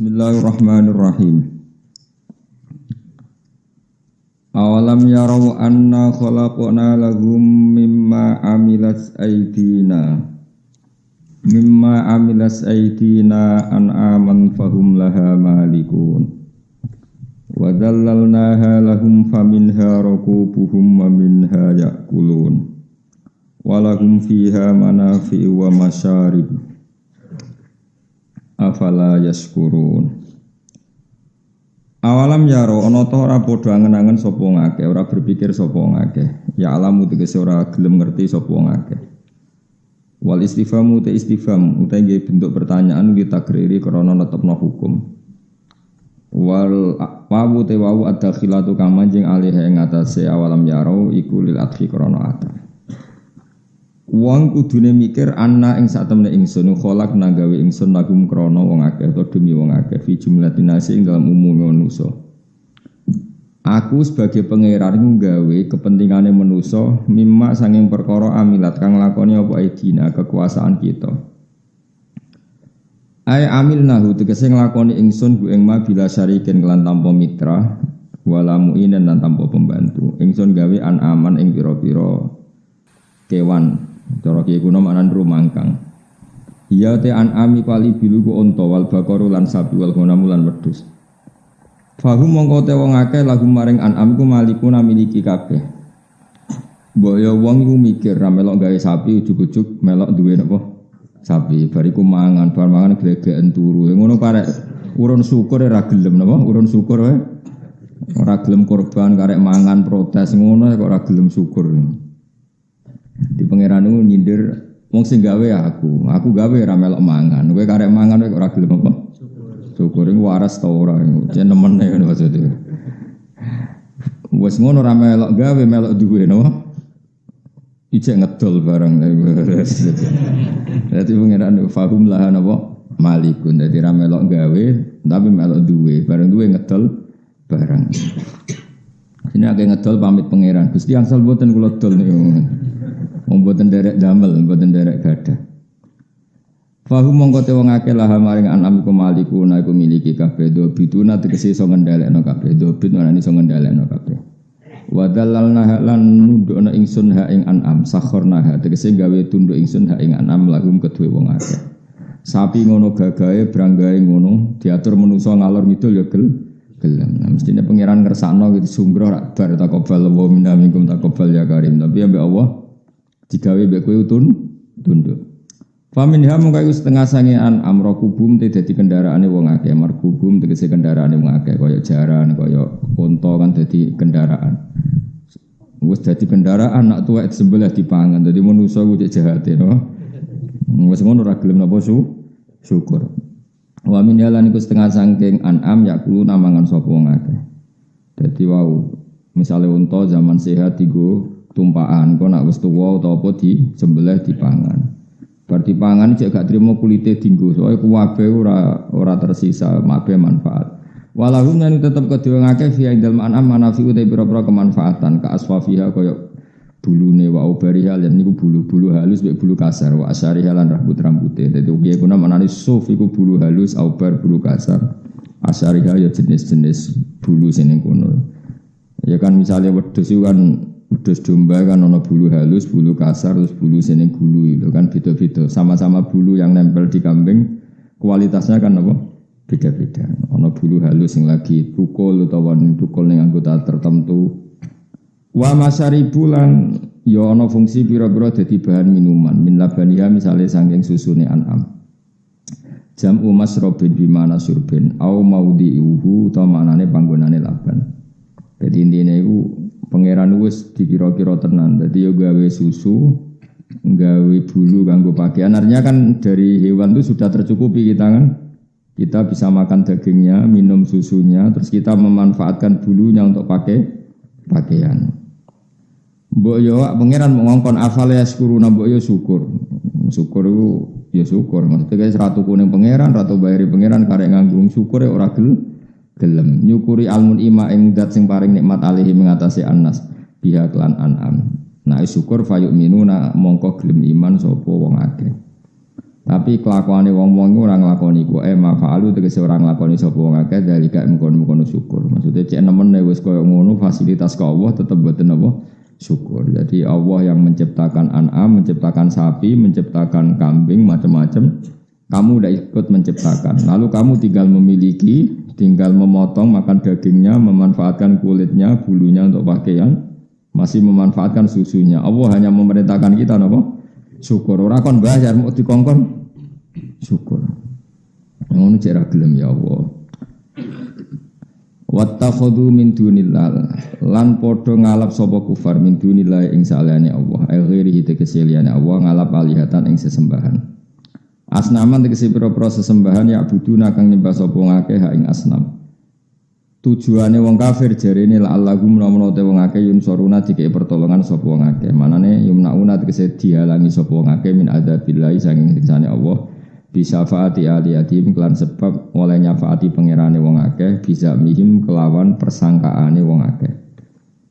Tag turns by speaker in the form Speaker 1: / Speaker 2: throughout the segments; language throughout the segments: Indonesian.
Speaker 1: Bismillahirrahmanirrahim. Awalam yarau anna khalaqna lahum mimma amilas aydina an'aman fahum laha malikun. Wa dhallalnaha lahum faminha rakubuhum wa minha ya'kulun. Wa lahum fiha manafi'u wa masyarib. Afala yaskurun. Awalam yaro ana ta ora padha angen-angen sapa ngakeh, ora berpikir sapa ngakeh. Ya alamu tegese ora gelem ngerti sapa ngakeh. Wal istifhamu te istifham utahe nggih bentuk pertanyaan li takriri krana netepno hukum. Wal wawu te wawu adakhilatu kamanjing alih ing atase awalam yaro iku lil adhi krana atah. Wong kudune mikir anna ing satemene ingsun kholak nang gawe ingsun lagum krana wong akeh utawa demi wong akeh fi jumlatin nasi ing dalam umume manusa. Aku sebagai pangeran gawe kepentingane manusa mimma sanging perkara amilat kang lakoni apa idina kekuasaan kita. Ai amilnahu tegese nglakoni ingsun ku ing ma bila syarikin kelan tanpa mitra wala mu'inan lan tanpa pembantu. Ingsun gawe aman ing pira-pira kewan. Cara kiye kuno maknan rumangkang. Iya te an'ami pali bilu ku unta wal baqaru lan sapi wal ghanam lan wedhus. Fahum mongko te wong akeh lagu maring an'am ku malikuna miliki kabeh. Mbok ya wong iku mikir ra melok gawe sapi ujug-ujug melok duwe napa? Sapi bariku mangan, bar mangan glegeken turu. Ngono karek urun syukur ora gelem napa? Urun syukur wae. Ora gelem korban karek mangan protes ngono kok ora gelem syukur. Di pangeran itu nyindir wong sing gawe aku gawe ora melok mangan kowe karek mangan kowe ora gelem apa syukur iku waras ta ora jen nemene ngono maksudnya wis ngono ora melok gawe melok duwe no ijek ngedol barang dadi pangeran fahum lah napa malikun dadi ora melok gawe tapi melok duwe barang duwe ngedol barang ini agak ngedol pamit pangeran Gusti angsal mboten kula dol niku mboten derek damel, mboten derek gadah. Fahum mongko te wong akeh lah maring anam iku malikuna iku miliki kabeh do biduna tegese iso ngendhalekno kabeh do bid manane iso ngendhalekno kabeh. Wa dallalna lan nundukna ingsun ha ing anam sakhorna tegese gawe tunduk ingsun ha ing anam lahum kedue wong akeh. Sapi ngono gagahe branggahe ngono diatur manusa ngalor ngidul ya gelem. Nah, mestine pangeran ngersakno gitu sumroh rak bar takobal wa minna minkum takobal ya karim tapi ambek Allah digawe mbek kowe tunduk. Faminha mung kaya setengah sange amrokubum te dadi kendaraane wong akeh, markubum tegese kendaraane wong akeh kaya jaran, kaya unta kan dadi kendaraan. Wis dadi kendaraan nak tuwek sebelah dipangan. Dadi manusa ku cek jahate no. Wis ngono ora gelem napa syukur. Wa min yalan iku setengah saking an'am yakulu namangan sapa wong akeh. Dadi wau misale unta zaman sehat digo tumpakan kok nak wis tuwa utawa apa disembelih dipangan. Bar dipangan cek gak trimo kulite dienggo soalé kuwabe ora tersisa mabe manfaat. Walahum lan tetep kedue ngakeh fi indal ma'am manafi'u te pira-pira kemanfaatan ka aswafiha kaya bulune wa ubariha lan niku bulu-bulu halus mek bulu kasar wa asyariha lan rambut-rambuté. Dadi piye kuna manane suf iku bulu halus aubar bulu kasar. Asyariha ya jenis-jenis bulu sing kono. Ya kan misalnya wedhus iku kan wedhus domba kan ana bulu halus, bulu kasar, terus bulu sini gulu itu kan beda-beda. Sama-sama bulu yang nempel di kambing, kualitasnya kan apa? Beda-beda. Ana bulu halus yang lagi tukul utawa tukul ning anggota tertentu. Wa masyaribulan ya ana fungsi pira-pira dadi bahan minuman. Min labaniha misale saking susune an'am. Jam'u masrobin bimana surbin au maudhi'uhu utawa manane panggonane laban. Dadi intine iku pangeran wis dikira-kira tenan. Dadi yo gawe susu, gawe bulu kanggo pakaian. Artinya kan dari hewan itu sudah tercukupi kita kan. Kita bisa makan dagingnya, minum susunya, terus kita memanfaatkan bulunya untuk pakai pakaian. Mbok yo pangeran ngongkon afale yaskuruna mbok yo syukur. Syukur itu ya syukur. Maksudnya guys ratu kuning pangeran, ratu bayari pangeran karek nganggung syukur ya ora gelem. Nyukuri almun ima ing dat sing paring nikmat alihi mengatasi annas biha klan an'am. Nah syukur fayuk minuna mongko gelem iman sapa wong akeh. Tapi kelakuane wong-wong iku ora nglakoni iku mafa'alu tegese ora nglakoni sapa wong akeh dalika mengkono-mengkono syukur. Maksudnya cek nemen wis koyo ngono fasilitas ke Allah tetep boten apa syukur. Jadi Allah yang menciptakan an'am, menciptakan sapi, menciptakan kambing macam-macam, kamu udah ikut menciptakan. Lalu kamu tinggal memiliki, tinggal memotong, makan dagingnya, memanfaatkan kulitnya, bulunya untuk pakaian, masih memanfaatkan susunya. Allah hanya memerintahkan kita apa? Syukur. Ora kon bayar mau dikongkon syukur. Ngono cek ra gelem ya Allah. Wattakhadhu min dunillah lan padha ngalap sapa kufar min dunillah ing saliyane Allah. Ghairihi tegese liyane Allah ngalap alihatan ing sesembahan. Asnaman tegese pira-pira sesembahan ya buduna kang nyembah sapa ngakeh ing asnam. Tujuane wong kafir jarene la Allahu menawa te wong akeh yunsuruna dikek pertolongan sapa wong akeh. Manane yumnauna tegese dihalangi sapa wong akeh min adzabillahi saking siksane Allah bisa faati aliyatim kelan sebab oleh nyafaati pangerane wong akeh bisa mihim kelawan persangkaane wong akeh.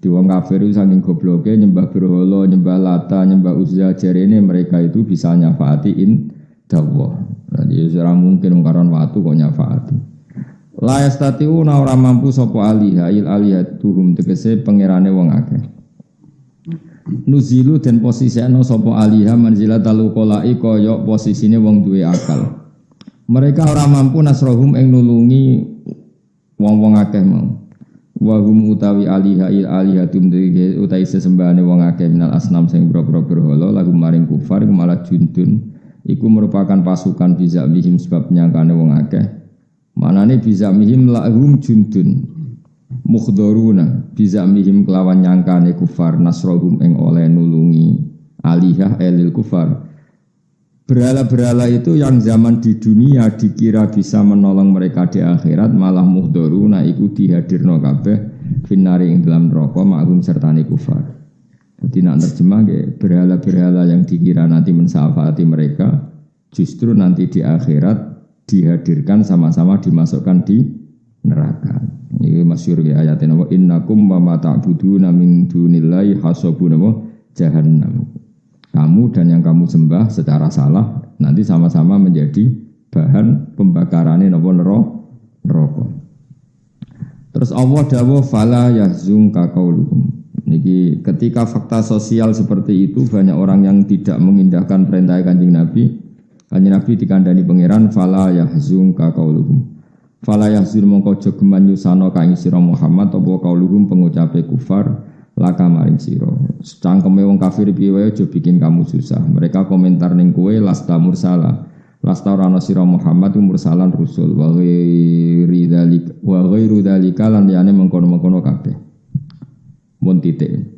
Speaker 1: Di wong kafir saking gobloke nyembah berhala, nyembah Lata, nyembah Uzza jarene mereka itu bisa nyafaati dawah. Jadi ora mungkin karon watu kok nyafaati. La yastati'una ora mampu sapa alihatuhum tegese pangerane wong akeh. Nuzilu den posisiano sapa aliha manzilatal uqala'i kaya posisine wong duwe akal. Mereka ora mampu nasrohum ing nulungi wong-wong akeh mau. Wa hum utawi alihatum tegese utawi sesembahane wong akeh minal asnam sing boro-boro berhala lagu maring kufar malah jundun iku merupakan pasukan bisa bihim sebab nyangkane wong akeh. Manane bisa mihim lahum jundun mukhdharuna bisa mihim kelawan nyangkane kufar nasrohum ing oleh nulungi alihah elil kufar. Berhala-berhala itu yang zaman di dunia dikira bisa menolong mereka di akhirat malah mukhdharuna iku dihadirno kabeh finari ing dalam neraka maghum sertane kufar. Jadi nak terjemah berhala-berhala yang dikira nanti mensyafaati mereka justru nanti di akhirat dihadirkan sama-sama dimasukkan di neraka. Ini masyhur ya ayatnya wa innakum wa ma ta'buduna min dunillahi hasabun jahannam. Kamu dan yang kamu sembah secara salah nanti sama-sama menjadi bahan pembakarannya neraka. Terus Allah dawuh fala yahzunka qauluhum. Niki ketika fakta sosial seperti itu banyak orang yang tidak mengindahkan perintah Kanjeng Nabi. Kanjeng Nabi dikandani pangeran fala yahzunka qauluhum. Fala yahzun mongko aja geman nyusano ka ing sira Muhammad apa qauluhum pengucape kufar laka maring sira. Cangkeme wong kafir piye wae aja bikin kamu susah. Mereka komentar ning kowe lasta mursala. Lasta ora ana sira Muhammad mursalan rusul wa ghairu dzalika lan liyane mengkono-mengkono kabeh. Mun titik.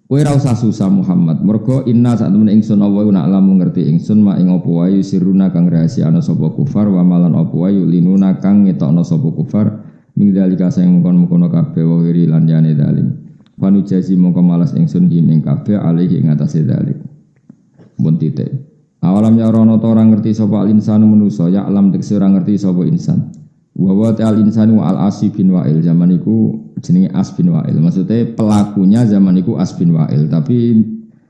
Speaker 1: Kowe ora usah susah Muhammad. Mergo inna sak temen ingsun Allah nak lamu ngerti ingsun mak ing apa wae siruna kang rahasiana sapa kufar wa malan apa wae linuna kang ngetokno sapa kufar ming dalika sing mengkon-mengkono kabeh wa wiri lan yane dalim. Panu jazi mongko malas ingsun ing kabeh alih ing atase dalik. Mun titik. Awalam ya ora ora ngerti sapa al-insanu manusa ya alam tekse ora ngerti sapa insan. Wa wa ta'al insanu al asibin wa'il zaman iku jenenge As bin Wa'il. Maksudnya pelakunya zaman itu As bin Wa'il, tapi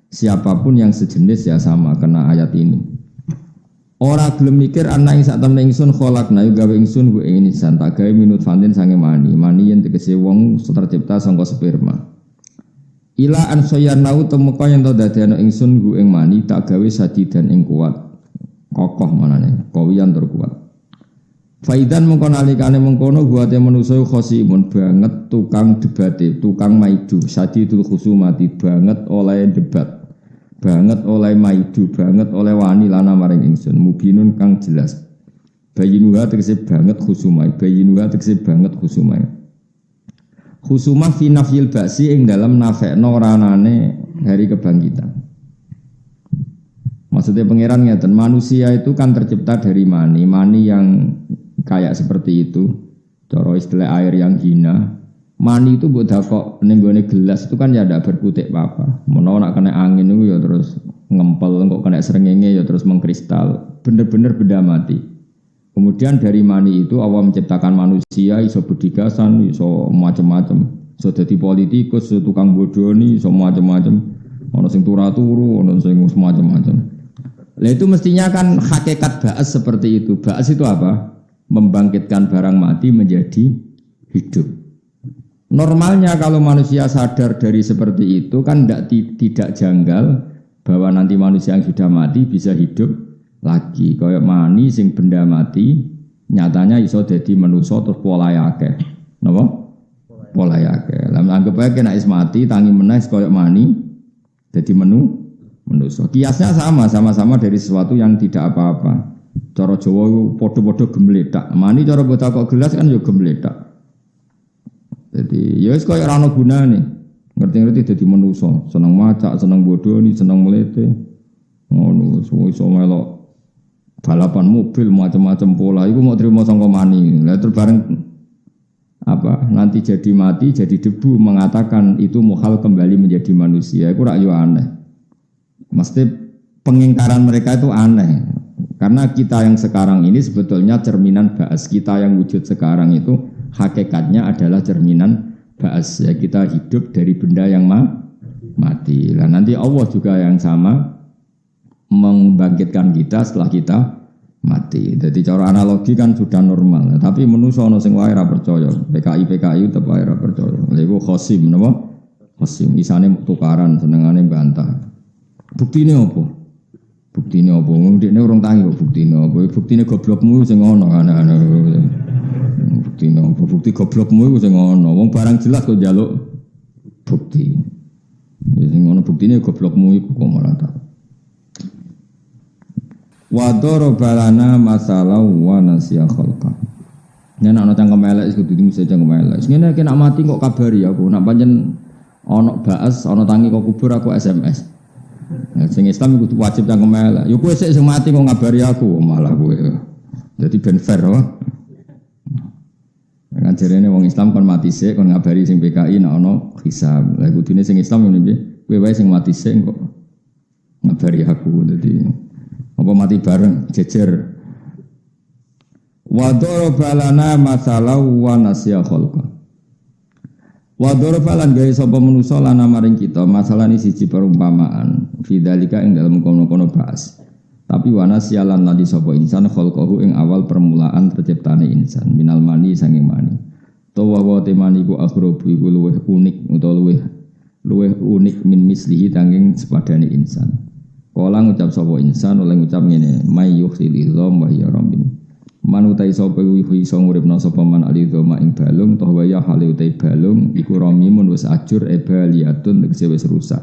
Speaker 1: siapapun yang sejenis ya sama kena ayat ini. Ora gelem mikir ana ing sak temne ingsun kholakna gawe ingsun ku ing insan tak gawe minut fantin sange mani yen tegese wong tercipta saka sperma. Ila an sayanau temeka yen to dadekno ingsun ku ing mani tak gawe sadidan ing kuat. Kokoh manane, kawiyan tur kuat. Faidan mengko nalikane mengkono buate manusa khosimun banget tukang debate, tukang maidu, sadidul khusumati banget oleh debat. Banget oleh maidu, banget oleh wani lana maring ingsun, mubinun kang jelas. Bayinuha tegese banget khusumai, bayinuha tegese banget khusumai. Khusumah fi nafyil ba'si ing dalam nafekno ranane hari kebangkitan. Maksudnya pangeran ngeten, manusia itu kan tercipta dari mani yang kayak seperti itu, cara istilah air yang hina. Mani itu buat kok nenggone gelas itu kan ya tidak berkutik apa. Menawa nak kena angin itu ya terus ngempel, kok kena srengenge ya terus mengkristal. Bener-bener benda mati. Kemudian dari mani itu Allah menciptakan manusia, iso bedigasan, iso macam-macam, iso dadi politikus, iso tukang bodoni, iso macam-macam. Ono sing turu-turu, ono sing macam-macam. Lah itu mestinya kan hakikat ba'as seperti itu. Ba'as itu apa? Membangkitkan barang mati menjadi hidup. Normalnya kalau manusia sadar dari seperti itu kan tidak janggal bahwa nanti manusia yang sudah mati bisa hidup lagi. Kayak mani sing benda mati nyatanya iso dadi manusa terus polahe akeh. Napa? Polahe akeh. Lah anggap ae kena is mati tangi meneh kayak mani dadi manusa. Kiasnya sama-sama dari sesuatu yang tidak apa-apa. Cara Jawa iku padha-padha gemletak. Mani cara mbok takok gelas kan ya gemletak. Jadi ya wis koyo ora ana gunane. Ngerti-ngerti dadi manusa, seneng macak, seneng bodoni, seneng melete. Ngono iso melok balapan mobil macam-macam pola iku mau terima sangka mani. Lah terus bareng apa? Nanti jadi mati, jadi debu mengatakan itu muhal kembali menjadi manusia. Iku rak yo aneh. Mesti pengingkaran mereka itu aneh. Karena kita yang sekarang ini sebetulnya cerminan ba'as. Kita yang wujud sekarang itu hakikatnya adalah cerminan ba'as. Ya, kita hidup dari benda yang mati. Nah, nanti Allah juga yang sama membangkitkan kita setelah kita mati. Jadi cara analogi kan sudah normal. Tapi manusia ana sing wae ra percaya. PKI tetep wae ra percaya. Lha iku khosim napa? Khosim isane tukaran senengane bantah. Buktine apa? Buktine apa? Ndekne urung tangi kok buktine apa? Buktine goblokmu sing ana ana-ana. Buktine apa? Bukti goblokmu iku sing ana. Wong barang jelas kok njaluk bukti. Ya sing ana buktine goblokmu iku kok malah tak. Wa darabalana masalah wa nasiya khalqa. Yen ana cangkem elek kudu mesti cangkem elek. Ngene iki nak mati kok kabari aku. Nak pancen ana ba'as, ana tangi kok kubur aku SMS. Nah, sing Islam kudu wajib cangkem elek. Ya kowe sik sing mati kok ngabari aku malah kowe. Dadi ben fair wae. Kan jarene wong Islam kon mati sik kon ngabari sing PKI nek ana hisab. Lah kudune sing Islam ngene piye? Kowe wae sing mati sik kok ngabari aku. Dadi apa mati bareng jejer. Wa darabalana masalah wa nasiya khalqa. Wa darabalan gawe sapa manusa lan maring kita masalah ini siji perumpamaan fidzalika ing dalem kono-kono bahas. Tapi wa nasiya lan tadi sapa insan khalqahu ing awal permulaan terciptane insan minal mani sanging mani. Tawa wa temani ku akhrobu iku luweh unik utawa luweh unik min mislihi tanging sepadane insan. Kala ngucap sapa insan oleh ngucap ngene may yukhilillah wa ya rabbim manutai sapa iso nguripna sapa man alidhoma ing balung toh ya hale utai balung iku ramimun wis ajur ebaliyatun tegese wis rusak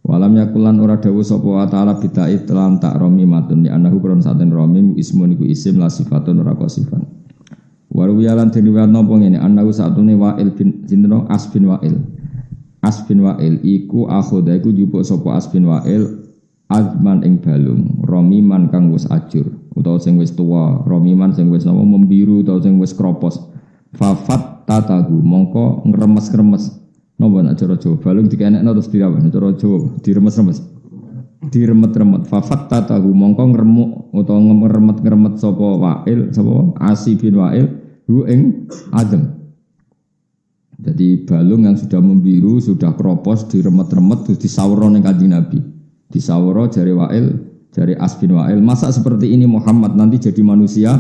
Speaker 1: walam yakulan ora dawuh sapa wa ta'ala bidai telan tak ramimatun ya anahu kron saten ramim ismun iku isim la sifatun ora sifat warwiyalan diniwan napa ngene anahu satune wa'il bin sinten asbin wa'il iku akhoda iku jupuk sapa asbin wa'il azman ing balung romiman kang wis ajur utawa sing wis tuwa romiman sing wis nama membiru utawa sing wis kropos fafat tatahu mongko ngremes-remes napa nek cara Jawa balung dikenekno terus dirawan cara Jawa diremes-remes diremet-remet fafat tatahu mongko ngremuk utawa ngeremet-ngeremet sapa wa'il sapa asi bin wa'il hu ing adem. Jadi balung yang sudah membiru sudah kropos diremet-remet terus disawurna ning Kanjeng Nabi. Disawara jari wa'il, jari asbin wa'il. Masa seperti ini Muhammad nanti jadi manusia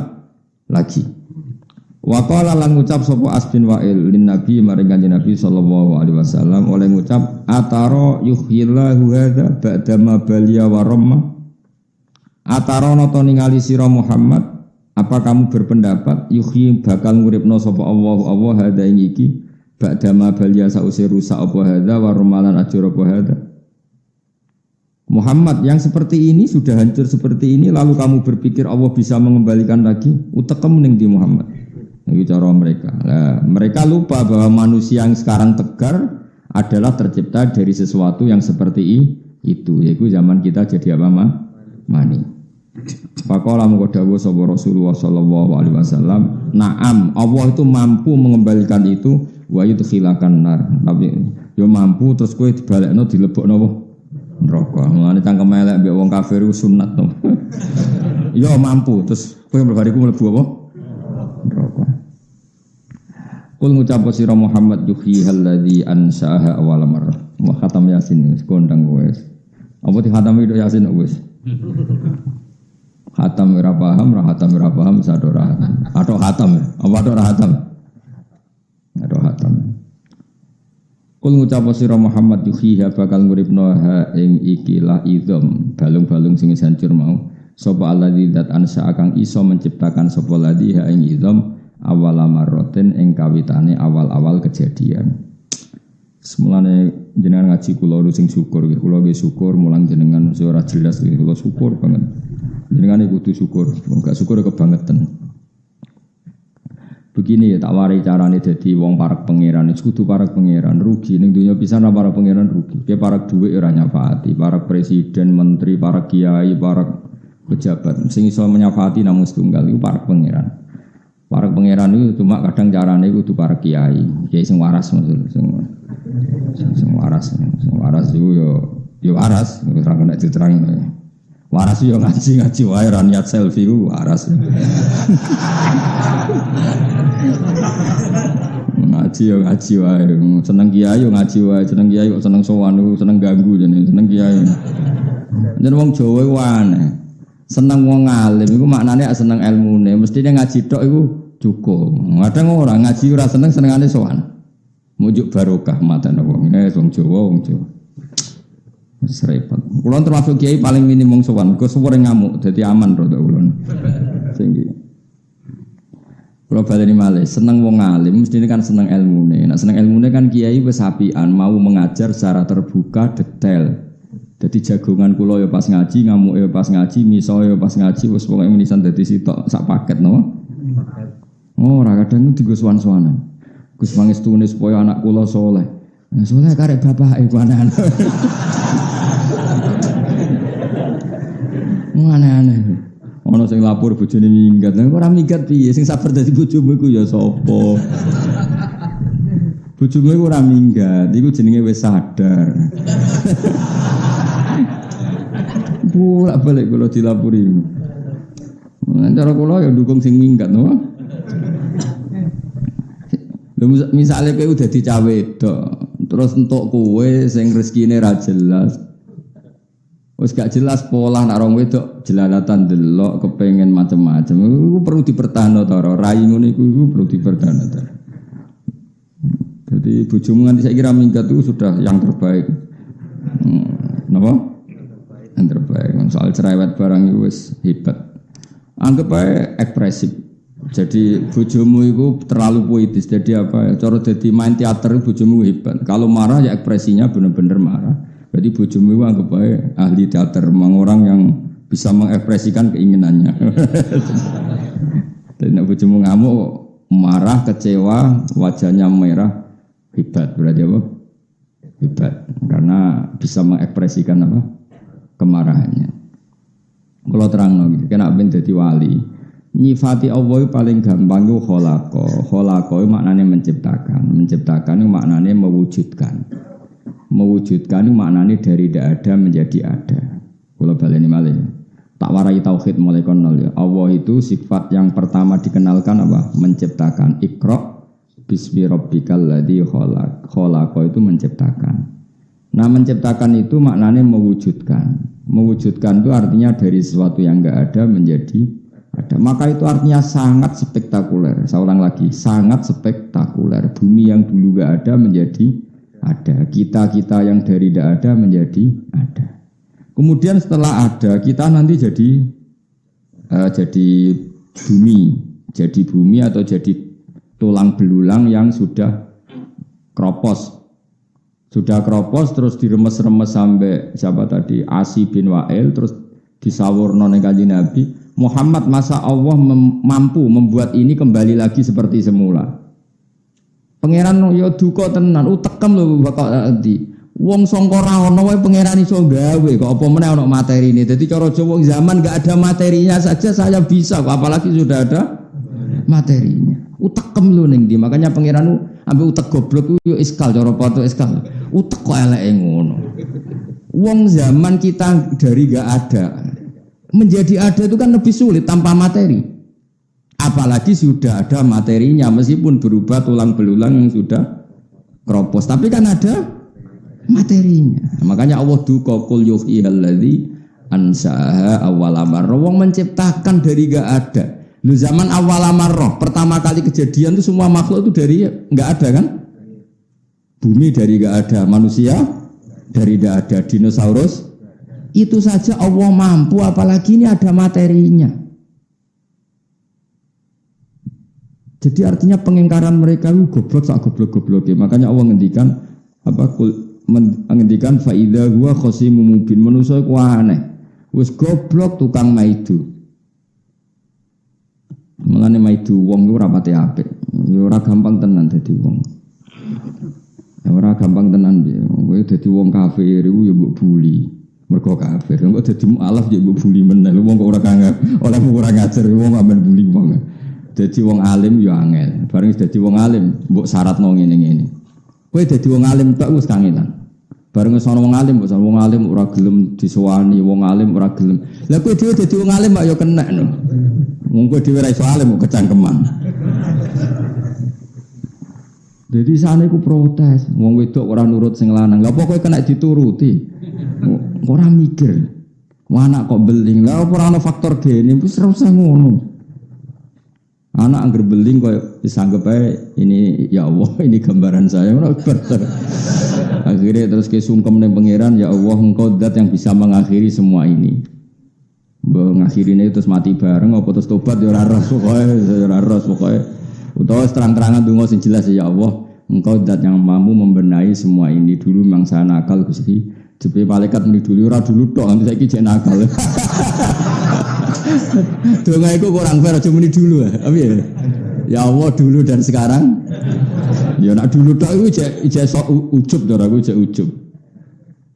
Speaker 1: lagi. Wa qala lan ngucap sapa asbin wa'il lin nabi maring Kanjeng Nabi sallallahu alaihi wasallam oleh ngucap atara yuhyillahu hadza ba'da ma baliya wa ramma. Atara nata ningali sira Muhammad, apa kamu berpendapat yuhyi bakal nguripno sapa Allah hadza ing iki ba'da ma baliya sause rusak apa hadza wa ramalan ajur apa hadza. Muhammad yang seperti ini sudah hancur seperti ini lalu kamu berpikir Allah bisa mengembalikan lagi utekem ning di Muhammad. Itu cara mereka. Nah, mereka lupa bahwa manusia yang sekarang tegar adalah tercipta dari sesuatu yang seperti itu. Yaitu zaman kita jadi apa mani. Faqala mengko dawuh sapa Rasulullah sallallahu alaihi wasallam, "Na'am, Allah itu mampu mengembalikan itu wa yudkhilakan nar." Tapi yo mampu terus kowe dibalekno dilebokno neraka. Mulane cangkem elek mbek wong kafir iku sunat to. Yo mampu terus kowe bariku mlebu apa? Neraka. Kul ngucap sira Muhammad yuhyi alladzi ansaaha awal marrah. Wa khatam Yasin wis kondang wis. Apa di khatam itu Yasin wis. Hatam ora paham, hatam ora paham, sado ora hatam. Atau hatam, apa ora hatam? Atau hatam. Kul ngucap sira Muhammad yuhiha bakal nguripno ha ing ikilah idzam balung-balung sing hancur mau sapa alladzi dat ansa kang iso menciptakan sapa ladzi ha ing idzam awal marroten ing kawitane awal-awal kejadian. Semulane jenengan ngaji kula sing syukur kula nggih syukur mulang jenengan ora jelas kula syukur banget. Jenengan kudu syukur, enggak syukur kebangetan. Begini ya tak warai carane dadi wong parek pangeran, kudu parek pangeran rugi ning donya pisan para pangeran rugi. Ke parek dhuwit ora nyafaati, parek presiden, menteri, parek kiai, parek pejabat sing iso menyafaati namung setunggal iku parek pangeran. Parek pangeran itu cuma kadang carane kudu parek kiai, kiai sing waras maksud sing waras iku yo waras, ora kena diterangno. Waras yo ngaji wae ra niat selfie ku waras. Ngaji wae, seneng kiai yo ngaji wae, seneng kiai kok seneng sowan seneng ganggu jenenge, seneng kiai. Jeneng wong Jawa iku aneh. Seneng wong alim iku maknane seneng ilmune, mestine ngaji tok iku cukup. Kadang ora ngaji ora senengane sowan. Mujuk barokah matane wong Jawa. Serepet. Kulon termasuk kiai paling minim wong sowan, kok suwere ngamuk dadi aman rada ulun. Sing kalau baleni malih seneng wong alim mesti kan seneng ilmune. Nek seneng ilmune kan kiai wis apian mau mengajar secara terbuka detail. Dadi jagongan kula ya pas ngaji, ngamuke ya pas ngaji, miso ya pas ngaji wis pokoke menisan dadi sitok sak paket no. Oh, ora kadang digo sowan-sowanan. Gus mangestune supaya anak kula saleh. Saleh karek bapake ku anak. Aneh-aneh. Ana sing lapor bojone minggat. Nek ora minggat piye? Sing sabar dadi bojomu iku ya sapa? Bojomu iku ora minggat, iku jenenge wis sadar. Bolak-balik kula dilapori. Cara kula ya dukung sing minggat, no. Lha misale kowe dadi cah wedok, terus entuk kowe sing rezekine ra jelas. Wis gak jelas pola nak rong wedok jelalatan delok kepengin macam-macam. Iku perlu dipertahanno ta ora? Rai ngono iku perlu dipertahanno ta. Jadi bojomu nganti saiki ra minggat itu sudah yang terbaik. Napa? Yang terbaik. Soal cerewet barang itu wis hebat. Anggap ae ekspresif. Jadi bojomu itu terlalu puitis. Jadi apa? Cara dadi main teater bojomu hebat. Kalau marah ya ekspresinya benar-benar marah. Jadi bojomu itu anggap aja ahli teater, memang orang yang bisa mengekspresikan keinginannya. Dan bojomu ngamuk, marah, kecewa, wajahnya merah, hebat berarti apa? Hebat, karena bisa mengekspresikan apa? Kemarahannya. Kalau terang gitu, kena ben dadi wali. Nyifati Allah paling gampang itu kholaqo itu maknanya menciptakan itu maknanya mewujudkan. Mewujudkan itu maknanya dari tidak ada menjadi ada. Kalau baleni malih tak warai tauhid mulai konol ya. Allah itu sifat yang pertama dikenalkan apa? Menciptakan. Iqra bismi rabbikal ladzi khalaq. Khalaqa itu menciptakan. Nah, menciptakan itu maknanya mewujudkan. Mewujudkan itu artinya dari sesuatu yang enggak ada menjadi ada. Maka itu artinya sangat spektakuler. Saya ulang lagi, sangat spektakuler. Bumi yang dulu enggak ada menjadi ada, kita yang dari tidak ada menjadi ada. Kemudian setelah ada, kita nanti jadi bumi atau jadi tulang belulang yang sudah kropos terus diremes-remes sampai siapa tadi Asi bin Wa'il terus disawurno ning Kanjeng Nabi Muhammad, masa Allah mampu membuat ini kembali lagi seperti semula. Pangeran yo duka tenan, utekem lho bakal ndi. Wong sangka ra ono wae pangeran iso gawe, kok apa meneh ono materine. Dadi cara Jawa zaman enggak ada materinya saja saya bisa, kok apalagi sudah ada materinya. Utekem lho ning ndi. Makanya pangeran ambek utek goblok yo iskal cara pato iskal. Utek kok eleke ngono. Wong zaman kita dari enggak ada menjadi ada itu kan lebih sulit tanpa materi. Apalagi sudah ada materinya, meskipun berubah tulang belulang yang sudah kropos, tapi kan ada materinya. Makanya Allah duka qul yuhyil ladzi ansaha awalamar. Wong menciptakan dari gak ada. Lu zaman awalamar, pertama kali kejadian itu semua makhluk itu dari gak ada kan? Bumi dari gak ada, manusia dari gak ada, dinosaurus itu saja Allah mampu, apalagi ini ada materinya. Jadi artinya pengingkaran mereka itu goblok sak goblok-gobloknya. Makanya Allah ngendikan ngendikan faida huwa khasimun mubin, manusa ku aneh. Wis goblok tukang maidu. Mulane maidu wong iku ora pati apik. Ya ora gampang tenan dadi wong. Ya ora gampang tenan piye. Kowe dadi wong kafir iku ya mbok buli. Mergo kafir. Kok dadi mualaf ya mbok buli meneh. Wong kok ora kanggo oleh ora ngajar wong amen buli wong. Dadi wong alim ya angel. Bareng dadi wong alim mbok syaratno ngene-ngene. Kowe dadi wong alim tok wis kangelan. Bareng sono wong alim, wong alim ora gelem disowani, wong alim ora gelem. Lah kowe dhewe dadi wong alim mak ya kena no. Wong kowe dhewe ra iso alim kok kecangkeman. Jadi sana iku protes, wong wedok ora nurut sing lanang. Lah apa kowe kena dituruti? Ora mikir. Anak kok beling. Lah ora ana faktor gene, wis ora usah ngono. Anak angger beling kok wis anggap ae ini ya Allah, ini gambaran saya. Ora bener. Akhirnya terus kesungkem ning pangeran, ya Allah engkau zat yang bisa mengakhiri semua ini. Mbok ngakhirine terus mati bareng apa terus tobat ya ora ros pokoke. Utawa terang-terangan donga sing jelas ya Allah, engkau zat yang mampu membenahi semua ini. Dulu memang saya nakal Gusti. Jepe malaikat muni dulu ora dulu tok, nanti saiki jek nakal. Donga iku kurang fair aja muni dulu. Apa ya? Ya Allah dulu dan sekarang. Ya nak dulu tok iku jek sok ujub to ora ku jek ujub.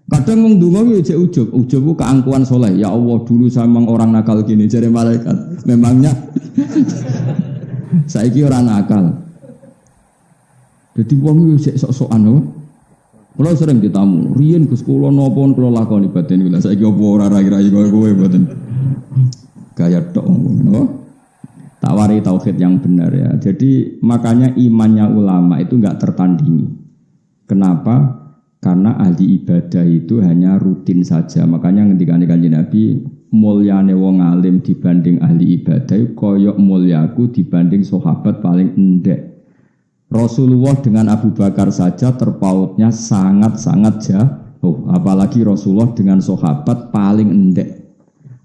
Speaker 1: Kadang wong donga ku jek ujub. Ujub ku keangkuhan soleh. Ya Allah dulu saya memang orang nakal gini jare malaikat. Memangnya saiki ora nakal. Dadi wong ku jek sok-sokan lho. Kula sering ditamu, riyen Gus kula napa kula lakoni batin kula saiki apa ora rai-rai kowe mboten. Gaya tok ngono. Tawari tauhid yang benar ya. Jadi makanya imannya ulama itu enggak tertandingi. Kenapa? Karena ahli ibadah itu hanya rutin saja. Makanya ngendikane Kanjeng Nabi, mulyane wong alim dibanding ahli ibadah koyok mulyaku dibanding sahabat paling endek. Rasulullah dengan Abu Bakar saja terpautnya sangat-sangat jauh. Apalagi Rasulullah dengan sahabat paling endek.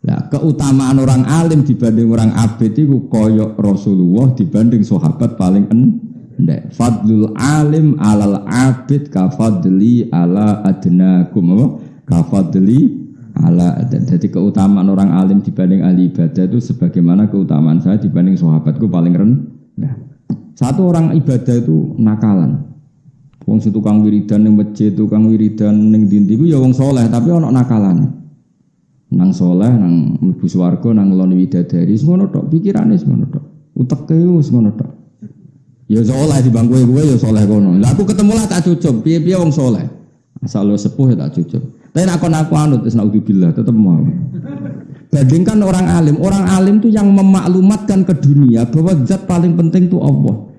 Speaker 1: Nah, keutamaan orang alim dibanding orang abid itu koyok Rasulullah dibanding sahabat paling endek. Fadlul alim alal abid kafadli ala adnakum. Kafadli ala adn. Jadi keutamaan orang alim dibanding ahli ibadah itu sebagaimana keutamaan saya dibanding sahabatku paling rendah. Satu orang ibadah itu nakalan. Wong si tukang wiridan ning masjid, tukang wiridan ning ndi-ndi ku ya wong saleh tapi ana nakalane. Nang saleh, nang mlebu swarga, nang ngeloni widadari, semono tok, pikirane semono tok. Uteke wis ngono tok. Ya saleh di bangku kowe ya saleh kono. Lah aku ketemu lah tak cucup, piye-piye wong saleh. Asal lo sepuh ya tak cucup. Tapi nek aku anut wis naudzubillah tetep mau. Bandingkan orang alim itu yang memaklumatkan ke dunia bahwa zat paling penting itu Allah.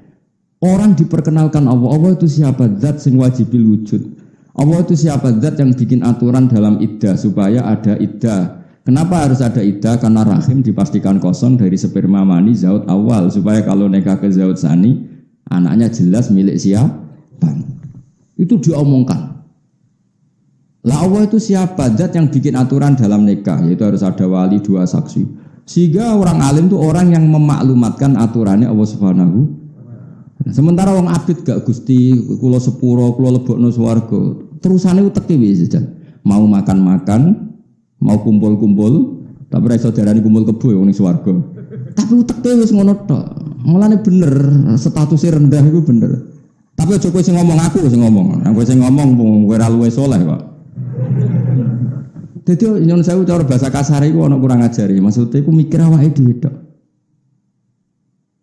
Speaker 1: Orang diperkenalkan Allah itu siapa? Zat sing wajibil wujud. Allah itu siapa? Zat yang bikin aturan dalam iddah supaya ada iddah. Kenapa harus ada iddah? Karena rahim dipastikan kosong dari sperma mani zaut awal supaya kalau nikah ke zaut sani anaknya jelas milik siapa. Itu diomongkan. Lah Allah itu siapa? Zat yang bikin aturan dalam nikah, yaitu harus ada wali 2 saksi. Sehingga orang alim itu orang yang memaklumatkan aturannya Allah Subhanahu. Sementara orang abid gak Gusti, kula sepuro, kula lebokno swarga. Terusane uteke wis jajan. Mau makan-makan, mau kumpul-kumpul, tapi ra iso darani kumpul kebo ya ning swarga. Tapi uteke wis ngono tok. Mulane bener, statusnya rendah itu bener. Tapi aja kowe sing ngomong, aku sing ngomong. Kowe sing ngomong kowe ra luwih saleh kok. Jadi nyon sewu cara bahasa kasar iku ana kurang ajari. Maksudnya iku mikir awake dhewe tok.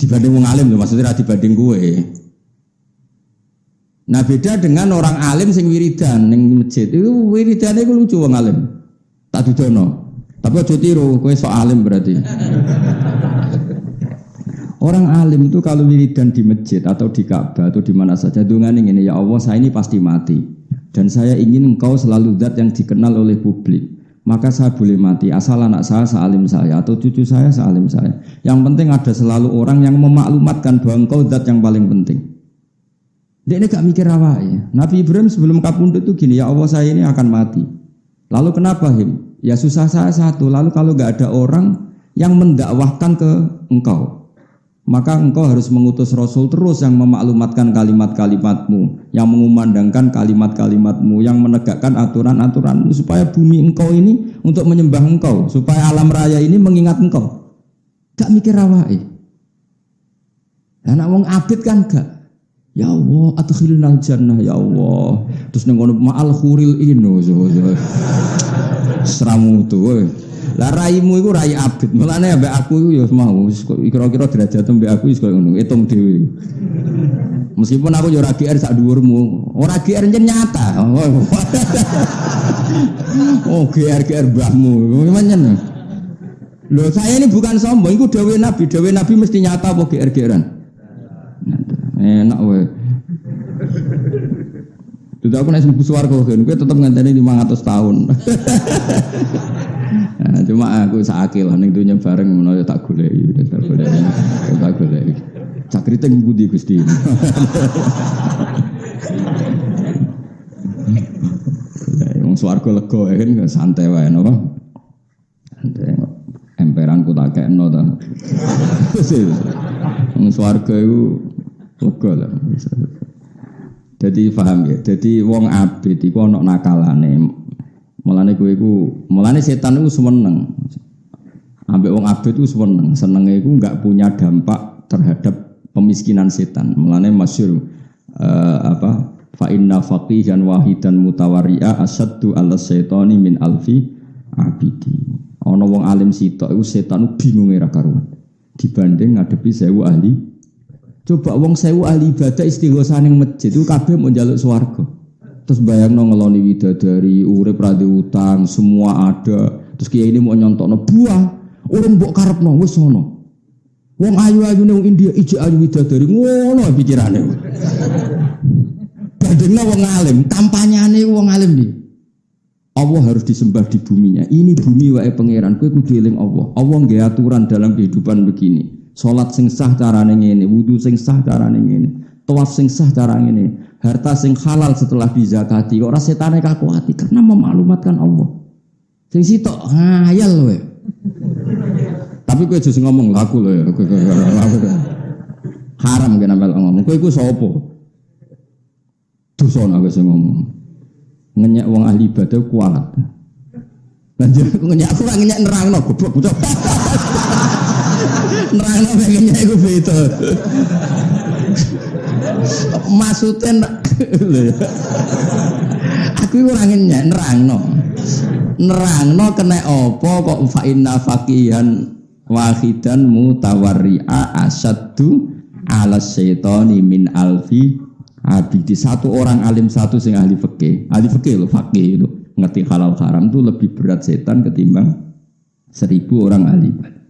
Speaker 1: Dibanding wong alim lho, maksudnya ra dibanding kowe. Nah beda dengan orang alim sing wiridan ning masjid. Iku wiridane iku lucu wong alim. Tak dudono. Tapi aja tiru, kowe sok alim berarti. Orang alim itu kalau wiridan di masjid atau di Ka'bah atau di mana saja dungane ngene, ya Allah saya ini pasti mati. Dan saya ingin engkau selalu zat yang dikenal oleh publik. maka saya boleh mati asal anak saya sealim saya atau cucu saya sealim saya. Yang penting ada selalu orang yang memaklumatkan bahwa engkau zat yang paling penting. Dia ini gak mikir awake. Nabi Ibrahim sebelum kapundhut itu gini, ya Allah saya ini akan mati. Lalu kenapa him? Ya susah saya satu. Lalu kalau gak ada orang yang mendakwahkan ke engkau, maka engkau harus mengutus Rasul terus yang memaklumatkan kalimat-kalimatmu, yang mengumandangkan kalimat-kalimatmu, yang menegakkan aturan-aturanmu, supaya bumi engkau ini untuk menyembah engkau, supaya alam raya ini mengingat engkau. Gak mikir awake. Anak wong abid kan gak. Ya Allah, adkhilnal jannah ya Allah. Terus ning ngono ma'al khuril ino. Seramu tuh. Lah raimu iku rai abid. Mulane ambek aku iku ya mau kira-kira derajat ambek aku wis koyo ngono, hitung dhewe. Meskipun aku ya ora GR sak dhuwurmu. Ora GR nyen nyata. Oh, GR mbahmu. Gimana? Loh, saya ini bukan sombong, iku dawuh Nabi. Dawuh Nabi mesti nyata apa GR-GRan? Enak wae. Tidak aku nek mlebu swarga kan, kowe tetep ngenteni 500 tahun. Nah, cuma aku sakake lah ning donya bareng ngono ya tak goleki. Cakrite ngendi Gusti. Wong swarga lega kan santai wae napa. Santai. Emperanku tak kekno ta. Wong swarga iku lega lah. Jadi paham ya. Jadi wong abid iku ana nakalane. Mulane setan iku seneng. Ambek wong abid iku seneng. Senenge iku enggak punya dampak terhadap pemiskinan setan. Mulane masyhur fa inna faqihan wahidan mutawarri'a asaddu 'ala syaitani min alfi abidi. Ana wong alim sitok iku setan bingung ora karuan. Dibanding ngadepi 1000 ahli. Coba wong 1000 ahli ibadah istighosah ning masjid itu kabeh mau njaluk swarga. Terus bayangno ngeloni widadari, urip ra utang, semua ada. Terus kiai ini mau nyontokno buah, urung mbok karepno wis sono. Wong ayu-ayu ning India ijek ayu widadari ngono pikirane. Bandingno wong alim, kampanyane wong alim iki. Allah harus disembah di buminya. Ini bumi wae pangeran, kowe kudu eling Allah. Allah nggih aturan dalam kehidupan begini. Salat sing sah carane ngene, wudu sing sah carane ngene, tawaf sing sah carane ngene, harta sing halal setelah dizakati. Ora setane kakuati karena memaklumatkan Allah. Sing sitok ngayal kowe. Tapi kowe aja ngomong laku lho ya. Haram kena mel ngomong. Kowe iku sapa? Dosa nek sing ngomong. Ngenyek wong ahli ibadah kualat. Lanjut aku ngenyek aku ora ngenyek nerangno goblok bocah. Nerangno ngenyek iku beda. Maksudnya aku ora ngenyek nerangno kena apa kok fa inna faqihan wahidan mutawarri'a asaddu 'ala syaitani min alfi abidi. Satu orang alim satu sing ahli fikih lho, faqih itu ngerti halal haram itu lebih berat setan ketimbang 1000 orang ahli ibadah.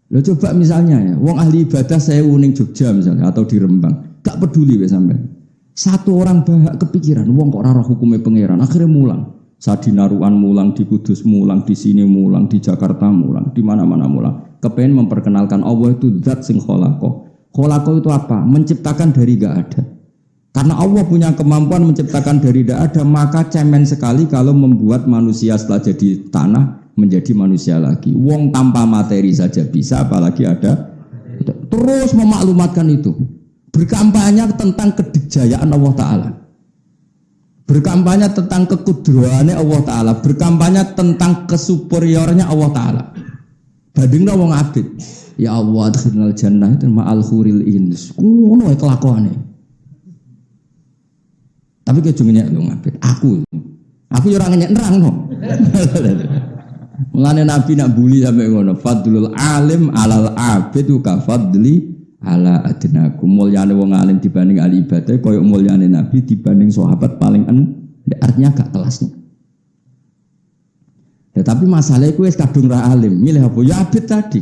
Speaker 1: Lo coba misalnya ya, wong ahli ibadah 1000 ning Jogja misalnya atau di Rembang, gak peduli wis sampean. Satu orang bahak kepikiran, wong kok ora roh hukume pangeran, akhirnya mulang. Saat di Naruan mulang, di Kudus mulang, di sini mulang, di Jakarta mulang, di mana-mana mulang. Kepengen memperkenalkan Allah itu zat sing kholaqah. Kholaqah itu apa? Menciptakan dari gak ada. Karena Allah punya kemampuan menciptakan dari tidak ada, maka cemen sekali kalau membuat manusia setelah jadi tanah menjadi manusia lagi. Wong tanpa materi saja bisa, apalagi ada. Terus memaklumatkan itu. Berkampanye tentang kedikjayaan Allah Ta'ala. Berkampanye tentang kekudraannya Allah Ta'ala. Berkampanye tentang kesuperiornya Allah Ta'ala. Bandingna wong abid. Ya Allah, adkhilnal jannah itu ma'al khuril ins. Ngono wae kelakuane. Tapi kejungnya lu ngabid. Aku ya orang ngenyek nerangno. Mulane Nabi nak buli sampai ngono. Fadlul alim alal abid ka fadli ala adnakum. Mulyane wong alim dibanding ahli ibadah koyo mulyane Nabi dibanding sahabat paling artinya gak kelasnya. Ya tapi masalahnya wis kadung ra alim. Milih apa? Ya abid tadi.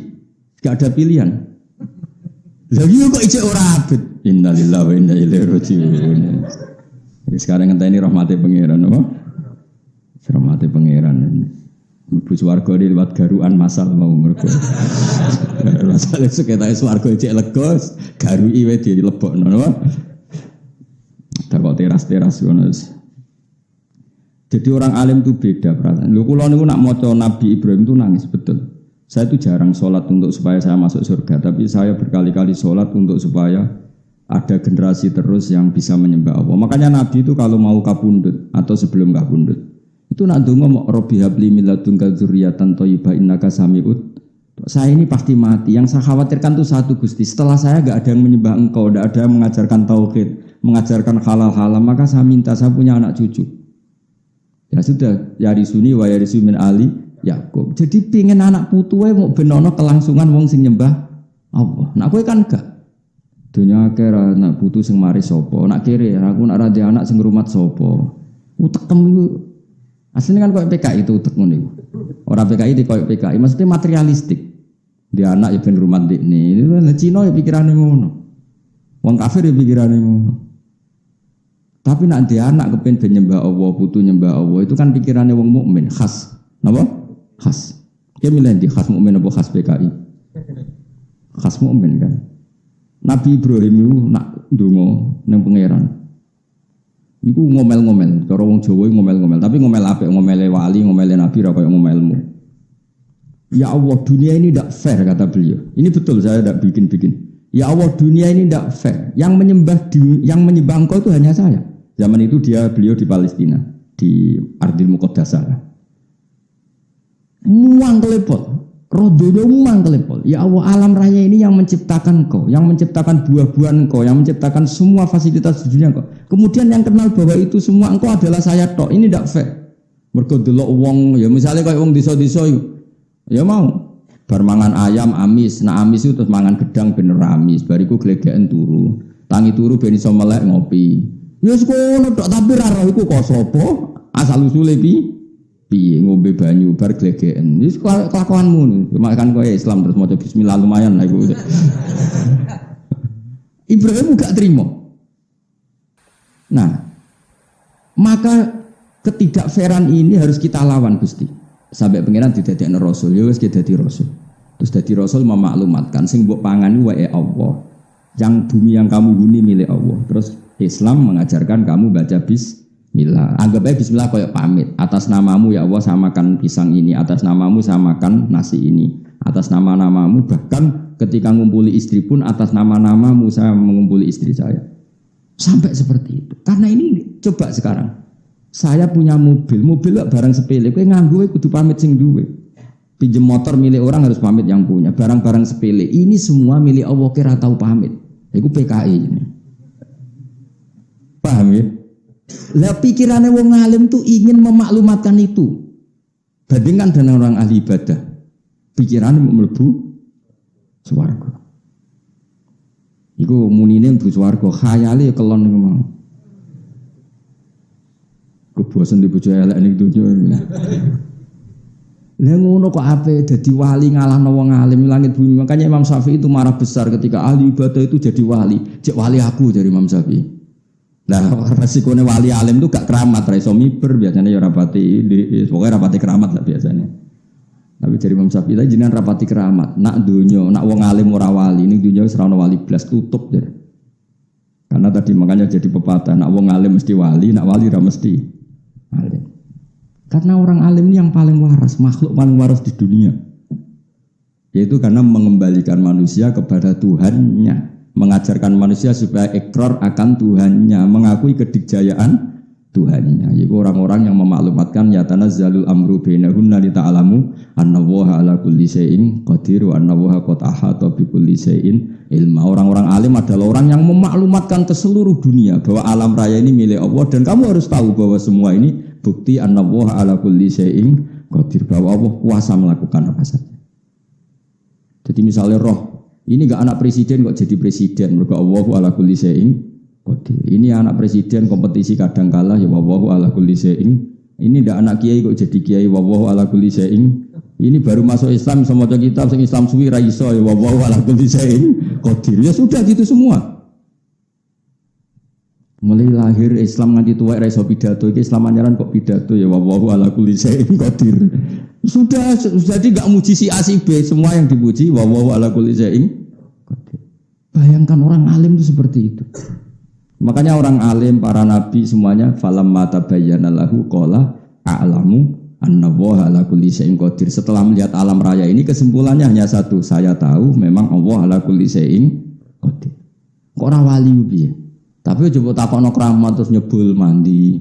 Speaker 1: Gak ada pilihan. Lagi kok ijek ora abid. Innalillahi wa inna ilaihi raji'un. Sekarang ngenteni rahmati pangeran apa? Rahmati pangeran. Mlebu swarga liwat garukan masal mau mergo. Masale seketae swarga cek lega, garui wae dilebokno napa. Kok teras-teras ngono. Jadi orang alim itu beda perasaan. Lho kula niku nak maca Nabi Ibrahim itu nangis betul. Saya itu jarang sholat untuk supaya saya masuk surga, tapi saya berkali-kali sholat untuk supaya ada generasi terus yang bisa menyembah Allah. Makanya Nabi itu kalau mau kapundhut atau sebelum kapundhut, itu nak donga mau Robbi habli min ladunka dzurriyyatan thayyibah innaka sami'ud. Saya ini pasti mati. Yang saya khawatirkan itu satu Gusti. Setelah saya enggak ada yang menyembah Engkau, enggak ada yang mengajarkan tauhid, mengajarkan halal-halal, maka saya minta saya punya anak cucu. Ya sudah, yarisuni wa yarisu min ali Yakub. Jadi pengen anak putuwe mau benono kelangsungan wong sing nyembah Allah. Nak kowe kan gak. Dunya akeh anak putu sing mari sapa? Nak kere aku nak ra anak sing ngrumat sapa? Utekem iku. Asline kan koyo PKI itu utek ngono iku. Ora PKI di koyo PKI, maksudnya materialistik. Dia anak ya ben rumat ndekne. Itu kan Cina ya pikirane ngono. Wong kafir ya pikirane ngono. Tapi nak dia anak kepen ben nyembah Allah, putu nyembah Allah, itu kan pikirannya wong mukmin khas. Napa? Khas. Dia milih di khas mukmin apa khas PKI? Khas mukmin kan. Nabi Ibrahim itu nak ndonga ning pangeran. Iku ngomel-ngomel, cara wong Jawa ngomel-ngomel, tapi ngomel apik, ngomele wali, ngomele nabi ra koyo ngomelmu. Ya Allah, dunia ini tidak fair kata beliau. Ini betul, saya tidak bikin-bikin. Ya Allah, dunia ini tidak fair. Yang menyembah Engkau itu hanya saya. Zaman itu beliau di Palestina, di Ardil Muqaddasah. Muang kelepot, rodonya muang kelepot. Ya Allah, alam raya ini yang menciptakan Engkau, yang menciptakan buah-buahan Engkau, yang menciptakan semua fasilitas di dunia Engkau. Kemudian yang kenal bahwa itu semua Engkau adalah saya tok. Ini tidak fair. Mergo delok wong, ya misalnya kayak wong desa-desa itu, ya mau bar mangan ayam amis, nah amis itu terus mangan gedang bener amis, bariku glegeken turu, tangi turu ben iso melek ngopi. Ya sekono tok tapi ra roh iku kok sapa, asal usule piye ngombe banyu bar glegeken. Wis kelakuanmu, makan kowe Islam terus maca bismillah lumayan lah iku. Ibrahim gak terima. Nah, maka ketidakfairan ini harus kita lawan Gusti. Sampai pengiran didadekno rasul, ya wis dadi rasul. Terus dadi rasul memaklumatkan sing mbok pangani wae Allah. Yang bumi yang kamu huni milik Allah. Terus Islam mengajarkan kamu baca bismillah. Anggap aja bismillah kayak pamit. Atas namamu ya Allah samakan pisang ini, atas namamu samakan nasi ini. Atas nama-namamu bahkan ketika ngumpuli istri pun atas nama-namamu saya mengumpuli istri saya. Sampai seperti itu. Karena ini coba sekarang. Saya punya mobil barang sepele. Kowe nganggo kudu pamit sing duwe. Pinjem motor milik orang harus pamit yang punya. Barang-barang sepele ini semua milik Allah kira tahu pamit. Iku PKI ini. Paham ya? Lah pikirannya wong alim tuh ingin memaklumatkan itu. Bandingkan dengan orang ahli ibadah. Pikirannya mau mlebu swarga. Iku munine mlebu swarga, khayale ya kelon niku mau. Kebosan di bojo elek ning donya. Lah ngono kok ape dadi wali ngalahno wong alim langit bumi. Makanya Imam Syafi'i itu marah besar ketika ahli ibadah itu jadi wali. Cek wali aku dari Imam Syafi'i. Nah, resikonya wali alim itu gak keramat, ra iso miber biasanya ya rapati pokoknya rapati keramat lah biasanya. Tapi dari Imam Syafi'i tadi jenengan rapati keramat. Nak donya, nak wong alim ora wali, ning donya wis ora ono wali blas tutup jadi. Karena tadi makanya jadi pepatah, nak wong alim mesti wali, nak wali ra mesti alim. Karena orang alim ini yang paling waras, makhluk paling waras di dunia. Yaitu karena mengembalikan manusia kepada Tuhannya. Mengajarkan manusia supaya ikrar akan Tuhannya, mengakui kedikjayaan Tuhannya. Yaitu orang-orang yang memaklumatkan ya tanazzalul amru bainahunna li ta'lamu annallaha ala kulli syai'in qadir wa annallaha qad ahata bi kulli syai'in ilma. Orang-orang alim adalah orang yang memaklumatkan ke seluruh dunia bahwa alam raya ini milik Allah dan kamu harus tahu bahwa semua ini bukti annallaha ala kulli syai'in qadir, bahwa Allah kuasa melakukan apa saja. Jadi misalnya roh ini gak anak presiden kok jadi presiden, mergo Allahu ala kulli syai'in qadir. Ini anak presiden kompetisi kadang kalah ya wallahu ala kulli syai'in. Ini ndak anak kiai kok jadi kiai wallahu ala kulli syai'in. Ini baru masuk Islam sama maca kitab sing Islam suwi ra iso ya wallahu ala kulli syai'in qadir. Ya sudah gitu semua. Mulai lahir Islam nganti tuwek ra iso pidato iki Islam anyaran kok pidato ya wallahu ala kulli syai'in qadir. Sudah jadi enggak muji si A si B, semua yang dipuji wa ala kulli syai'in qadir. Bayangkan orang alim itu seperti itu. Makanya orang alim, para nabi semuanya falamma tabayyana lahu qala a'lamu annallaha ala kulli syai'in qadir. Setelah melihat alam raya ini kesimpulannya hanya satu, saya tahu memang Allah ala kulli syai'in qadir. Kok ora wali piye? Tapi coba takokno keramat terus nyebul mandi,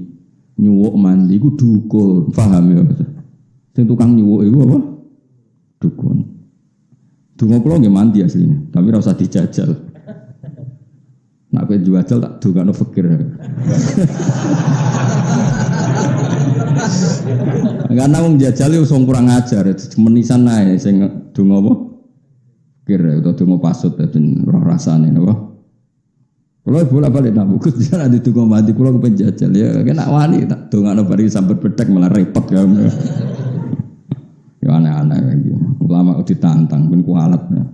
Speaker 1: nyuwuk mandi iku dukun, paham ya? Sing tukang nyuwuk iku apa? Dukun. Donga kula nggih mandi asline, tapi ora usah dijajal. Nak kowe jual tak dongakno fakir. Karena wong jajal yo sing kurang ajar, menisan ae sing donga apa? Fakir utawa donga pasut ben ora rasane napa. Kalau bolak-balik nak buku jangan ada tukang mati. Kalau kepen jajal ya, kena wani tak dongakno bari sampai bedek malah repot ya. Ya aneh-aneh lagi. Ulama ditantang pun kualat. Ya.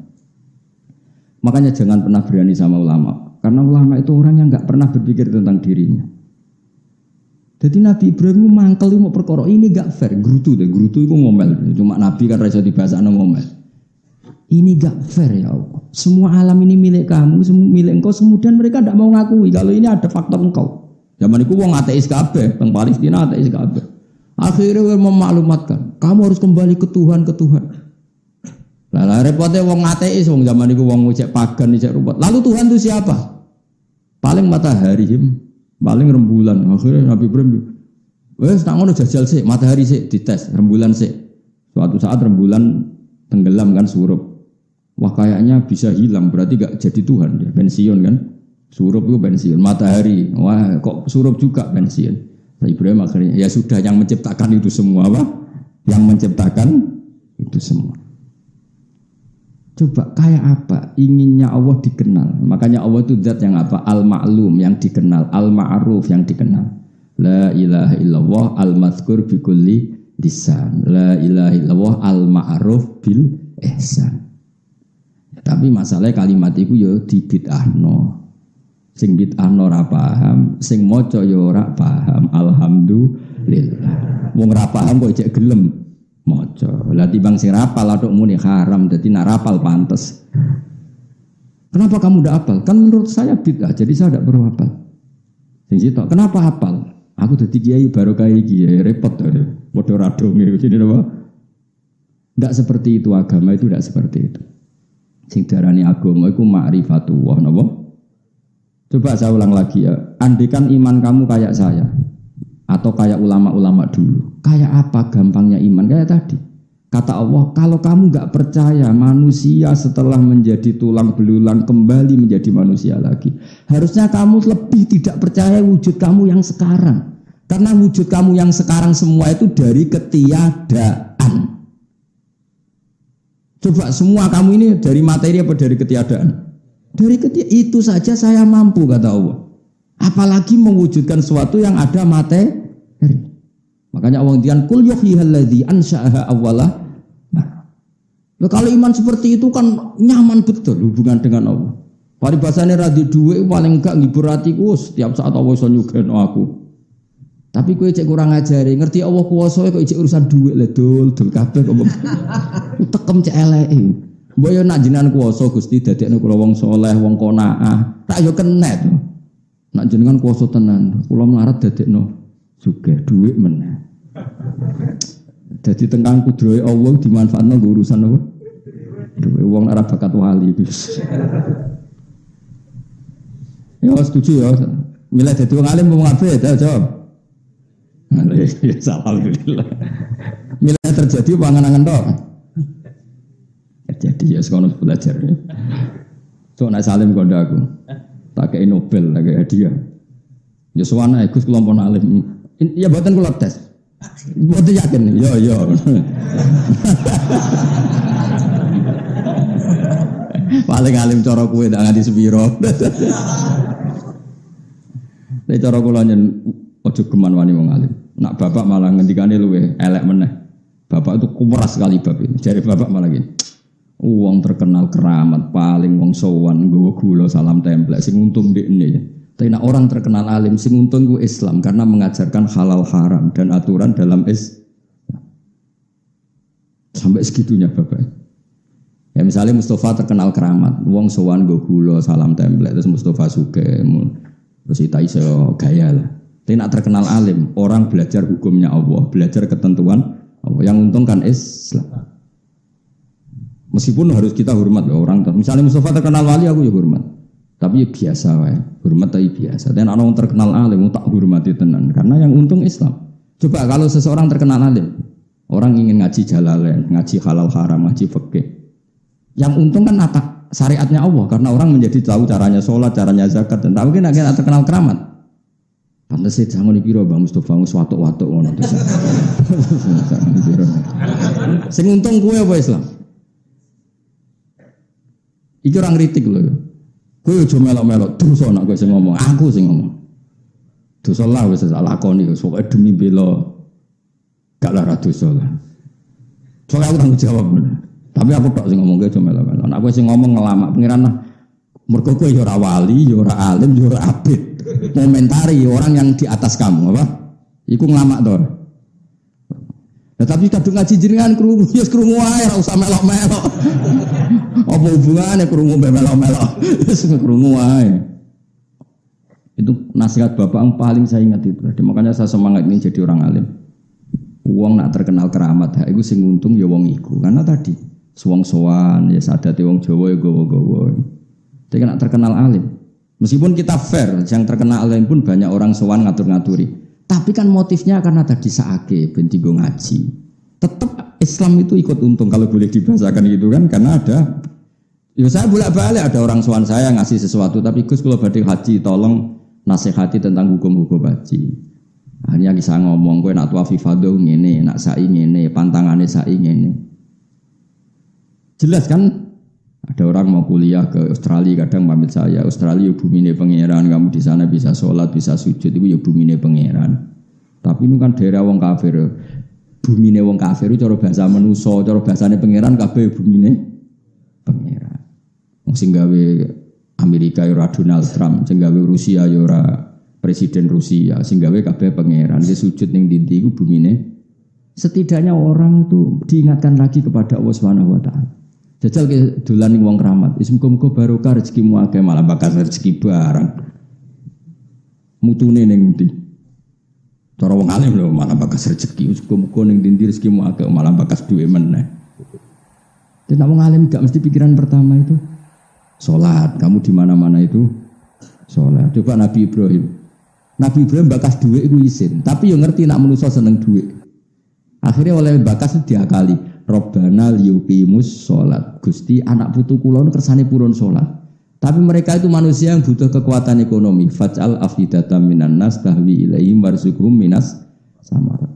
Speaker 1: Makanya jangan pernah berani sama ulama, karena ulama itu orang yang nggak pernah berpikir tentang dirinya. Jadi Nabi Ibrahim mangkel mau perkara ini gak fair. Grutu itu ngomel. Cuma Nabi kan raja dibahasana ngomel. Ini gak fair ya Allah. Semua alam ini milik kamu, milik engkau. Kemudian mereka tidak mau ngakui kalau ini ada faktor engkau. Zaman itu wong ateis kabeh, teng Palestina ateis kabeh. Akhirnya memaklumatkan, kamu harus kembali ke Tuhan, ke Tuhan. Lah repotnya wong ateis, wong zaman itu wong cek pagan, cek rupat. Lalu Tuhan itu siapa? Paling matahari, paling rembulan. Akhirnya Nabi Ibrahim, wes tak ngono jajal sih, matahari sih dites, rembulan sih. Suatu saat rembulan tenggelam kan surup. Wah kayaknya bisa hilang, berarti gak jadi Tuhan ya, pensiun kan. Surup itu pensiun, matahari, wah kok surup juga pensiun. Nah, Ibrahim akhirnya, ya sudah yang menciptakan itu semua apa? Yang menciptakan itu semua. Coba kayak apa inginnya Allah dikenal. Makanya Allah itu zat yang apa? Al-ma'lum yang dikenal, al-ma'ruf yang dikenal. La ilaha illallah al-mazkur bi kulli lisan. La ilaha illallah al-ma'ruf bil ihsan. Tapi masalahnya kalimat itu ya dibid'ahno. Sing bid'ahno ora paham, sing maca ya ora paham. Alhamdulillah. Wong ora paham kok cek gelem maca. Lah timbang sing rapal atuk muni haram, dadi nak rapal pantes. Kenapa kamu ndak hafal? Kan menurut saya bid'ah, jadi saya ndak perlu hafal. Sing sitok, kenapa hafal? Aku dadi kiai barokah iki, ya repot to. Padha radonge iki napa? Ndak seperti itu agama itu, ndak seperti itu. Sing darani agama iku ma'rifatullah napa? Coba saya ulang lagi ya. Andikan iman kamu kayak saya atau kayak ulama-ulama dulu. Kayak apa gampangnya iman? Kayak tadi. Kata Allah, kalau kamu enggak percaya manusia setelah menjadi tulang belulang kembali menjadi manusia lagi. Harusnya kamu lebih tidak percaya wujud kamu yang sekarang. Karena wujud kamu yang sekarang semua itu dari ketiadaan. Coba semua kamu ini dari materi apa dari ketiadaan? Dari ketiadaan itu saja saya mampu kata Allah. Apalagi mewujudkan sesuatu yang ada materi. Makanya Allah ngendikan kul yuhyihalladzi ansha'aha awwalah. Nah, kalau iman seperti itu kan nyaman betul hubungan dengan Allah. Paribasane ra di dhuwit paling enggak ngibur atiku setiap saat Allah iso nyugeno aku. Tapi kowe cek kurang ajare, ngerti Allah kuwasa kok cek urusan dhuwit le dul kabeh kok. Tekem cek eleke. Mbok yo nak jenengan kuwasa Gusti dadekno kula wong saleh, wong qanaah. Tak yo kenet. Nak jenengan kuwasa tenan, kula melarat dadekno sugih dhuwit meneh. Jadi tengkang kudrohe Allah dimanfaatno nggo urusan apa? Dhuwit wong ora bakat wali wis. Ya setuju ya. Milih dadi wong alim wong apik ya jawab. Ya alhamdulillah. Milih terjadi pangan-angan tok. Terjadi ya sekono belajar. So nek salim kondo aku. Tak kei Nobel, tak kei hadiah. Ya suwana Gus kelompok alim. Ya mboten kula tes. Mboten yakin. Yo. Paling alim cara kowe tak nganti sepiro. Nek cara kula nyen ojo geman wani wong alim. Nak bapak malah ngendikane luwe elek meneh. Bapak itu kumeras sekali bab ini. Jare bapak malah gini. Wong terkenal keramat paling wong sowan nggawa gula salam templek sing untung ndekne. Tapi nak orang terkenal alim sing untung ku Islam karena mengajarkan halal haram dan aturan dalam Islam. Sampai segitunya Bapak. Ya misalnya Mustafa terkenal keramat, wong sowan go gula salam template terus Mustafa sugih terus kita iso gaya lah. Tapi nak terkenal alim, orang belajar hukumnya Allah, belajar ketentuan Allah. Yang untung kan Islam. Meskipun harus kita hormat loh orang. Misalnya Mustafa terkenal wali, aku ya hormat. Tapi ya biasa wae, hormat tapi biasa. Dan orang terkenal alim, tak hormati tenan. Karena yang untung Islam. Coba kalau seseorang terkenal alim, orang ingin ngaji jalalain, ngaji halal haram, ngaji fikih. Yang untung kan atak syariatnya Allah, karena orang menjadi tahu caranya sholat, caranya zakat. Dan tahu kan akhirnya terkenal keramat. Pantes sih jangan dikira Bang Mustafa watuk-watuk ngono terus. Sing untung gue apa Islam? Iki orang kritik lho. Kowe aja melok-melok terus ana kowe sing ngomong, aku sing ngomong. Dosa lah wis lakoni pokoke demi bela gak lara dosa lah. Soale aku tanggung jawab. Tapi aku tok sing ngomong kowe aja melok-melok. Nek kowe sing ngomong ngelamak pengiran lah. Mergo kowe ya ora wali, ya ora alim, ya ora abid. Komentari orang yang di atas kamu apa? Iku ngelamak to. Nah, tapi kadung ngaji jenengan krungu, ya krungu wae ora usah melok-melok. Apa hubungannya krungu melok-melok? Wis krungu wae. Itu nasihat Bapak yang paling saya ingat itu. Makanya saya semangat ingin jadi orang alim. Wong nak terkenal keramat, iku sing untung ya wong iku. Karena tadi wong sowan ya sadate wong Jawa ya gowo-gowo. Tapi nak terkenal alim. Meskipun kita fair, yang terkenal alim pun banyak orang sowan ngatur-ngaturi. Tapi kan motifnya karena tadi saake ben dienggo ngaji. Tetap Islam itu ikut untung kalau boleh dibahasakan gitu kan, karena ada ya saya bolak-balik ada orang sowan saya ngasih sesuatu, tapi Gus kalau badhe haji tolong nasihati tentang hukum-hukum haji. Akhirnya bisa ngomong kowe nak tuwafi fardhu ngene, nak sa'i ngene, pantangane sa'i ngene. Jelas kan? Ada orang mau kuliah ke Australia, kadang pamit saya, Australia bumine pangeran, kamu di sana bisa sholat, bisa sujud, itu ya bumine pangeran. Tapi ini kan daerah wong kafir, bumine wong kafir itu cara bahasa manusa, cara bahasane pangeran kabeh bumine pangeran. Wong sing gawe Amerika ya ora Donald Trump, sing gawe Rusia ya ora presiden Rusia, sing gawe kabeh pangeran. Dia sujud ning ndi iku bumine. Setidaknya orang itu diingatkan lagi kepada Allah Subhanahu wa taala. Jajal ke dolan ning wong keramat. Wis muga-muga barokah rezekimu akeh malah bakas rezeki barang. Mutune ning ndi? Cara wong alim lho malah bakas rezeki. Wis muga-muga ning ndi rezekimu akeh malah bakas duwe meneh. Dan wong alim gak mesti pikiran pertama itu salat. Kamu di mana-mana itu salat. Coba Nabi Ibrahim. Nabi Ibrahim bakas duwe iku isin, tapi yo ngerti nak manusa seneng duwe. Akhirnya oleh bakas itu diakali. Robbana liyuqimus sholat. Gusti anak putu kula nu kersane purun sholat. Tapi mereka itu manusia yang butuh kekuatan ekonomi. Faj'al afidatan minan nas tahwi ilaihim warzuqhum minas samarat.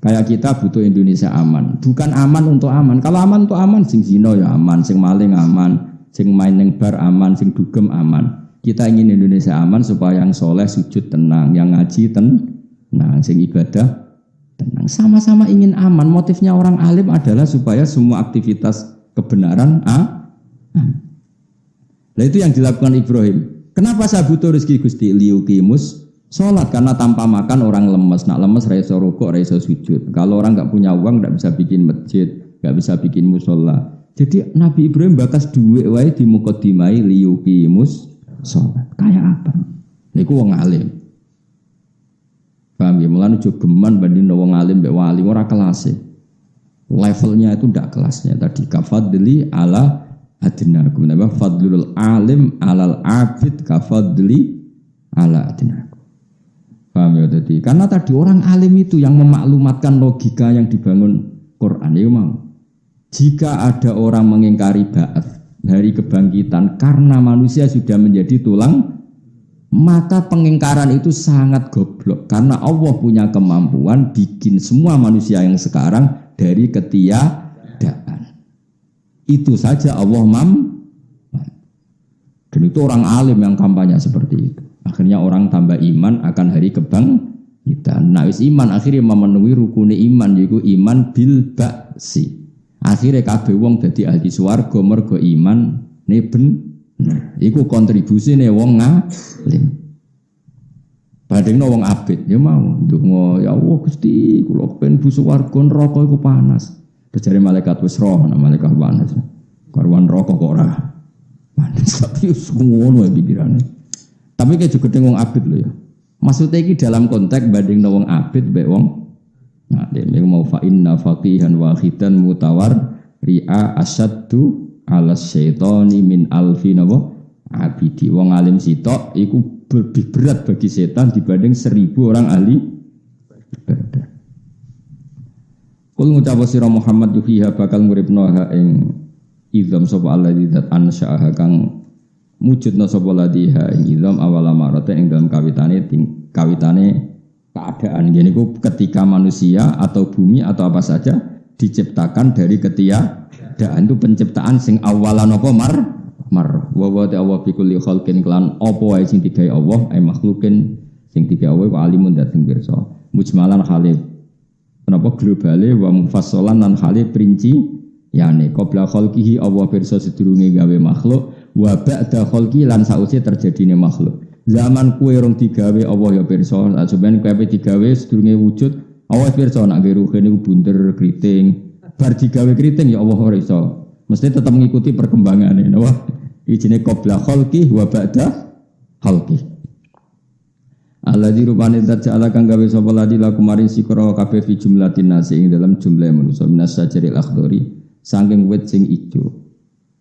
Speaker 1: Kayak kita butuh Indonesia aman. Bukan aman untuk aman. Kalau aman untuk aman, sing zina ya aman, sing maling aman, sing main ning bar aman, sing dugem aman. Kita ingin Indonesia aman supaya yang soleh sujud tenang, yang ngaji tenang, sing ibadah tenang. Sama-sama ingin aman. Motifnya orang alim adalah supaya semua aktivitas kebenaran Nah itu yang dilakukan Ibrahim. Kenapa saya butuh rezeki Gusti? Liyuqimus sholat. Karena tanpa makan orang lemes. Nak lemes raiso rukuk, raiso sujud. Kalau orang nggak punya uang nggak bisa bikin masjid, nggak bisa bikin musola. Jadi Nabi Ibrahim bakas duit wae di muqaddimai liyuqimus sholat. Kayak apa? Niku wong alim. Paham ya, mulane ojo geman banding wong alim mbek wali ora kelase. Levelnya itu ndak kelasnya tadi kafadli ala adnakum. Napa fadlul alim alal abid kafadli ala adnakum. Paham ya tadi? Karena tadi orang alim itu yang memaklumatkan logika yang dibangun Quran itu mau. Jika ada orang mengingkari ba'ats, hari kebangkitan karena manusia sudah menjadi tulang, maka pengingkaran itu sangat goblok karena Allah punya kemampuan bikin semua manusia yang sekarang dari ketiadaan. Itu saja Allah dan itu orang alim yang kampanye seperti itu. Akhirnya orang tambah iman akan hari kebangkitan. Nah, wis iman akhirnya memenuhi rukune iman yaitu iman bil ba'si. Akhirnya kabeh wong dadi ahli swarga mergo iman ne Nah, iku kontribusi nih wong ngalim. Bandingno wong abid, ya mau ndonga ya Allah Gusti, kula kepen bu swarga neraka iku panas. Terjadi malaikat wis roh, malaikat panas. Karuan rokok kok ora. Panas tapi ngono pikirane. Tapi kayak juga wong abid lho ya. Maksudnya iki dalam konteks banding wong abid mbek wong ngalim. Iku mau fa inna faqihan wahidan mutawar ri'a asaddu ala syaitani min alfi napa abidi. Wong alim sitok iku lebih berat bagi setan dibanding 1000 orang ahli ibadah. Kul ngucap sira Muhammad yuhiha bakal nguripno ha ing idzam sapa alladzi zat ansya'a kang mujudna sapa ladiha ing idzam awal marate ing dalam kawitane keadaan ngene iku ketika manusia atau bumi atau apa saja diciptakan dari ketiadaan. Itu penciptaan sing awalan apa mar wa wa ta'ala bi kulli khalqin kelan apa wae sing digawe Allah ay makhlukin sing digawe wa alimun dat sing pirsa mujmalan khalif napa globale wa mufassalan lan khalif perinci yani qabla khalqihi Allah pirsa sedurunge gawe makhluk wa ba'da khalqi lan sause terjadine makhluk. Zaman kuwe rong digawe Allah ya pirsa sampeyan kowe digawe sedurunge wujud Allah pirsa nek ruhe niku bunder kriting bar digawe kriting ya Allah ora iso mesti tetap mengikuti perkembangane napa ijine qabla khalqi wa ba'da khalqi. Alladzi rupane zat ja'ala kang gawe sapa ladi lakum maring sikra kabeh fi jumlatin nasi ing dalam jumlah manusa minas sajaril akhdari saking wit sing ijo.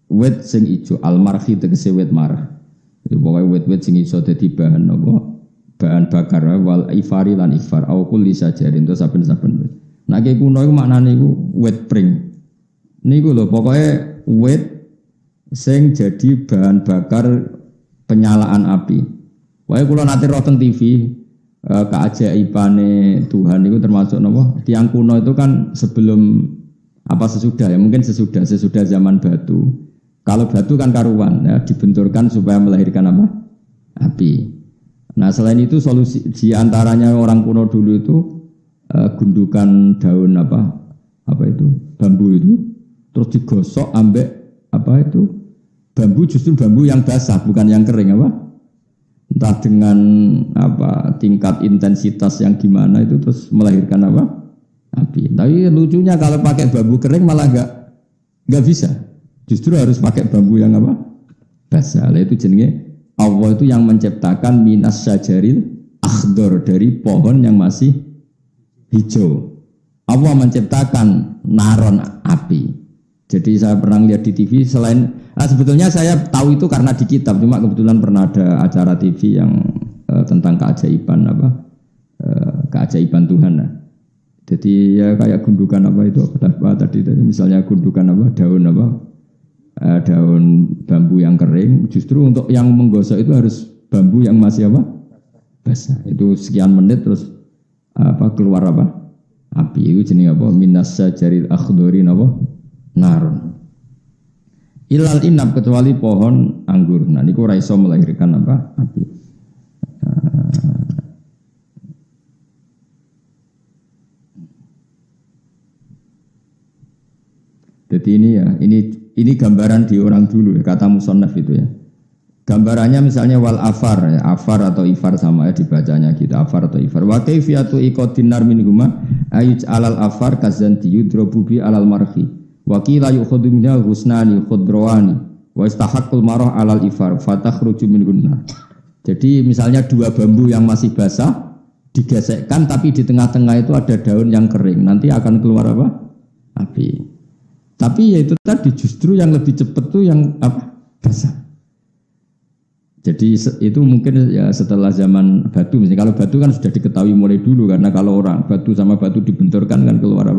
Speaker 1: Wit sing ijo almarhi tegese wit marah. Pokoke wit-wit sing iso dadi bahan apa? Bahan bakar wal ifari lan ifar au kulli sajarin to saben-saben wit. Nek kuno iku maknane iku wit pring. Niku lho pokoke wit sing jadi bahan bakar penyalaan api. Wae kula nate roh teng TV keajaibane Tuhan itu termasuk napa? Tiang kuno itu kan sebelum apa sesudah ya mungkin sesudah zaman batu. Kalau batu kan karuan ya dibenturkan supaya melahirkan apa? Api. Nah, selain itu solusi di antaranya orang kuno dulu itu gundukan daun apa itu? Bambu itu terus digosok ambek apa itu? Bambu justru bambu yang basah bukan yang kering apa? Entah dengan apa tingkat intensitas yang gimana itu terus melahirkan apa? Api. Tapi lucunya kalau pakai bambu kering malah enggak bisa. Justru harus pakai bambu yang apa? Basah. Lah itu jenenge Allah itu yang menciptakan minas syajaril akhdar dari pohon yang masih hijau. Allah menciptakan naron api. Jadi saya pernah lihat di TV selain sebetulnya saya tahu itu karena di kitab, cuma kebetulan pernah ada acara TV yang tentang keajaiban keajaiban Tuhan. Jadi ya kayak gundukan apa itu apa tadi misalnya gundukan daun bambu yang kering, justru untuk yang menggosok itu harus bambu yang masih basah. Itu sekian menit terus keluar api. Itu jenis minas sajaril akhdari narun. Ilal inab kecuali pohon anggur. Nah niku ora iso melahirkan api. Jadi ini gambaran di orang dulu ya, kata musannaf itu ya. Gambarannya misalnya wal afar ya, afar atau ifar sama ya dibacanya gitu, afar atau ifar. Wa kaifiyatu iqadin nar min huma ayj alal afar kazanti yudrobu bi alal marhi. Wa qila yukhadhu minha husnani khudrawani wa istahaqqul marah alal ifar fatakhruju min gunnar. Jadi misalnya dua bambu yang masih basah digesekkan tapi di tengah-tengah itu ada daun yang kering, nanti akan keluar api. Tapi ya itu tadi justru yang lebih cepat tuh yang basah. Jadi itu mungkin ya setelah zaman batu. Misalnya kalau batu kan sudah diketahui mulai dulu karena kalau orang batu sama batu dibenturkan kan keluar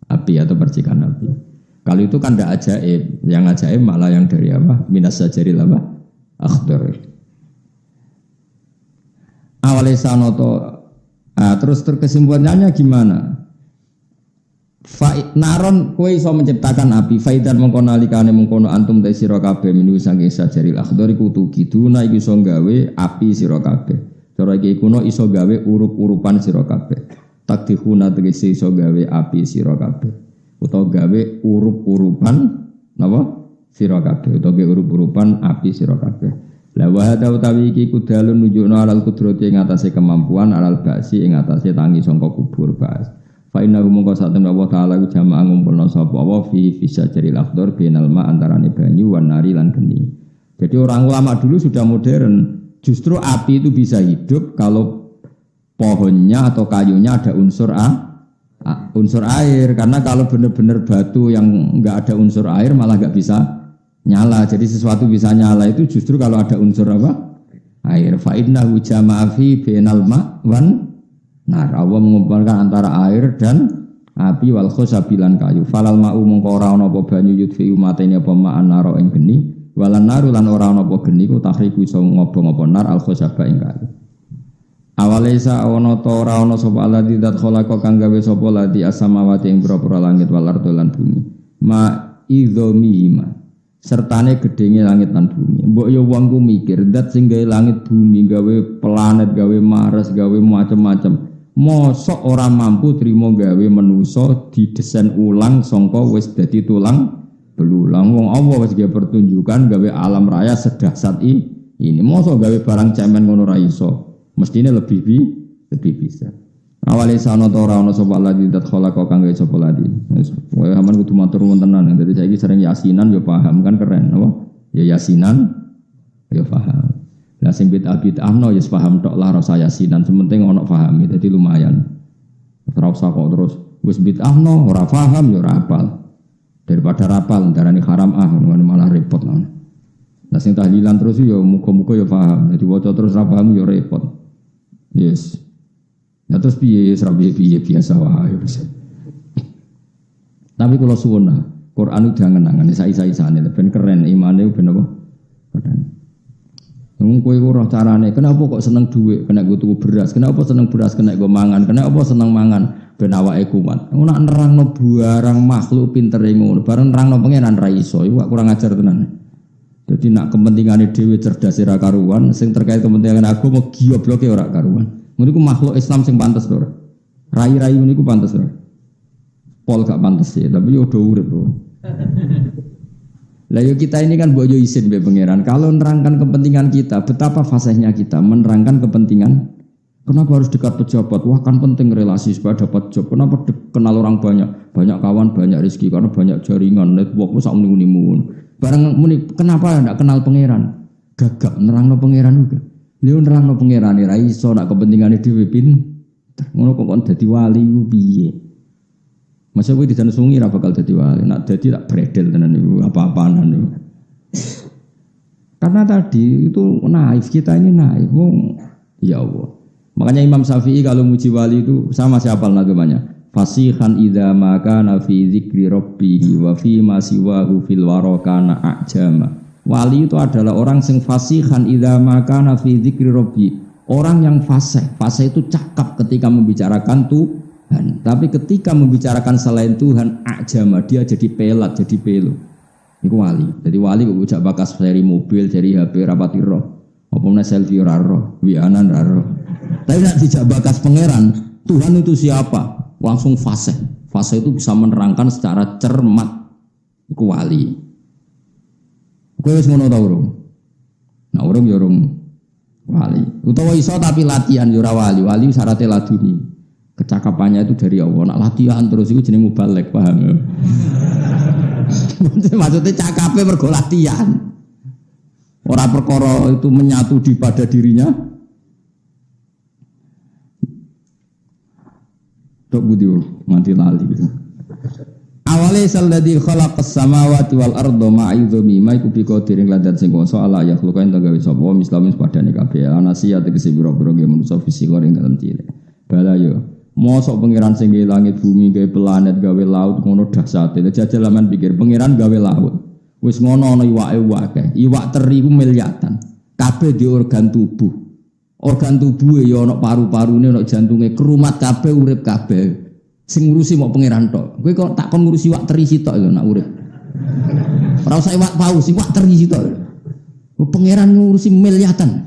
Speaker 1: api atau percikan api. Kalau itu kan tidak ajaib. Yang ajaib malah yang dari minas sajaril akhdar. Awalnya sanoto. Terus kesimpulannya gimana? Naron kowe iso menciptakan api faidan mengkono alikane mengkono antum ta sira kabeh minu saking sajaril akhdar iku tukiduna iki iso gawe api sira kabeh. Cara iki kuno iso gawe urup-urupan sira kabeh. Takdihuna tegese iso gawe api sira kabeh. Utawa gawe urup-urupan napa? Sira kabeh utawa gawe urup-urupan api sira kabeh. La wa hada utawi iki kudalun nunjukna alal kudrati ing atase kemampuan alal ba'si ing atase tangi sangka kubur ba'as. Fa innahu mongko saten Allah taala ku jamaah ngumpulna sapa wa fi syajaril akhdar bainal ma antarane banyu wan nari lan geni. Jadi orang ulama dulu sudah modern. Justru api itu bisa hidup kalau pohonnya atau kayunya ada unsur air. Karena kalau benar-benar batu yang enggak ada unsur air malah enggak bisa nyala. Jadi sesuatu bisa nyala itu justru kalau ada unsur apa? Air. Fa innahu jama'a fi bainal ma wan nar. Allah mengumpulkan antara air dan api wal khosabilan kayu. Falal ma'u mongko ora ana apa banyu yudfi umatene apa ma'an naro ing geni. Walan naru lan ora ana apa geni ku tahriku iso ngobong-obong nar al khosaba ing kayu. Awalesa ana ta ora ana sapa alladzi dzat khalaqa kang gawe sapa ladi as-samawati ing pira-pira langit wal ardo lan bumi. Ma idzomihima. Sertane gedenge langit lan bumi. Mbok ya wong ku mikir zat sing gawe langit bumi, gawe planet, gawe Mars, gawe macam-macam. Mosok ora mampu trimo gawe manusa didesain ulang sangka wis dadi tulang belulang. Wong Allah wis gawe pertunjukan gawe alam raya sedahsyat ini. Mosok gawe barang cemen ngono ra iso. Mestine lebih bisa. Awale sana ta ora ana sapa ladi dat khalaqa kang gawe sapa ladi. Wis kowe aman kudu matur nuwun tenan. Dadi saiki sering yasinan ya paham kan keren apa? Ya yasinan ya paham. Lah sing bid'ah-bid'ahno ya paham tok lah rasa yasinan, sementing ana pahami dadi lumayan. Ora usah kok terus wis bid'ahno ora paham ya ora hafal. Daripada rapal darani haram malah repot lah. Lah sing tahlilan terus ya muga-muga ya paham. Dadi waca terus ra paham ya repot. Yes. Nah terus piye piye biasa wae. Tapi kalau suwun Quran itu jangan-jangan isa-isane ben keren imane ben apa? Keren. Wong kowe ora carane, kenapa kok seneng dhuwit, kena go tuku beras, kenapa seneng beras kena go mangan, kenapa seneng mangan ben awake kuat. Ngono nerangno barang makhluk pintere ngono, bareng nerangno pangeran ra iso, iku kurang ajar tenan. Jadi nak kepentingane dhewe cerdas ra karuan, sing terkait kepentingan agama gobloke ora karuan. Ngono iku makhluk Islam sing pantes to ora. Rai-rai niku pantes ora. Pol gak pantes ya, tapi yo do urip bro. Lah yo kita ini kan mbok yo isin be pangeran. Kalau nerangkan kepentingan kita, betapa fasihnya kita menerangkan kepentingan. Kenapa harus dekat pejabat? Wah kan penting relasi supaya dapat job. Kenapa kenal orang banyak, banyak kawan, banyak rezeki karena banyak jaringan, network sak muni-muni. Bareng muni kenapa ndak kenal pangeran? Gagap nerangno pangeran juga. Lha nerangno pangeran ra iso nak kepentingane dhewe pinter. Ngono kok dadi wali ku piye? Masa kowe dijan sungi ra bakal dadi wali, nak dadi tak bredel tenan niku apa-apaan niku. Karena tadi itu naif, kita ini naif. Ya Allah. Makanya Imam Syafi'i kalau muji wali itu sama siapa namanya? Fasihan idza ma kana fi dzikri rabbih wa fi ma siwahu fil warakana ajama. Wali itu adalah orang sing fasihan idza ma kana fi dzikri rabbih. Orang yang fasih. Fasih itu cakap ketika membicarakan Tuhan. Tapi ketika membicarakan selain Tuhan, ajama, dia jadi pelat, jadi pelo. Itu wali. Jadi wali kok ujak bakas seri mobil, seri HP, rapati roh. Apa mana selfie raro, wianan raro. Tapi nak dijak bakas pangeran, Tuhan itu siapa? Langsung fase. Fase itu bisa menerangkan secara cermat. Itu wali. Kowe wis ngono ta urung? Nah urung ya urung wali. Utawa iso tapi latihan ya ora wali. Wali syaratnya laduni. Kecakapannya itu dari Allah. Nak latihan terus itu jenenge mubalek, paham ya? Maksudnya cakapnya mergo latihan. Orang perkara itu menyatu pada dirinya. Tok budi mati lali. Awale salladzi khalaqas samawati wal arda ma'idhumi maiku biqadir ing ladat sing kuwasa ala ya khluqa ing gawe sapa mislamis padane kabeh anasiat tegese biro-biro ge manusa fisik ing dalam cilik. Bala yo mosok pangeran sing gawe langit bumi, gawe planet, gawe laut ngono dahsate. Jajal laman pikir pangeran gawe laut. Wis ngono ana iwake akeh. Iwak teri ku miliatan. Kabeh di organ tubuh. Organ tubuhe ya ana paru-parune, ana jantunge, kerumat kabeh, urip kabeh. Sing ngurusi mok pangeran tok. Kowe kok tak kon ngurusi iwak teri sitok lho nak urip. Ora usah iwak paus, iwak teri sitok. Pangeran ngurusi miliatan.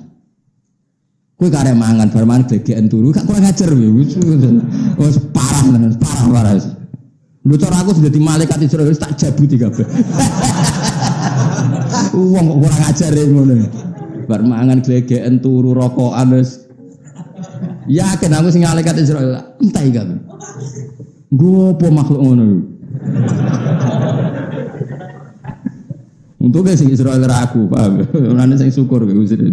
Speaker 1: Kowe karek mangan, bar mangan gegeken turu, gak kurang ajar ya. Wis parah. Lho cara aku sudah di malaikat Israil tak jabuti kabeh. Wong kok kurang ajar ngono. Bar mangan gegeken turu rokokan wis. Yakin aku sing malaikat Israil entai kabeh. Nggo apa makhluk ngono iku? Untuknya sing Israel aku, paham. Mulane sing syukur kowe usir.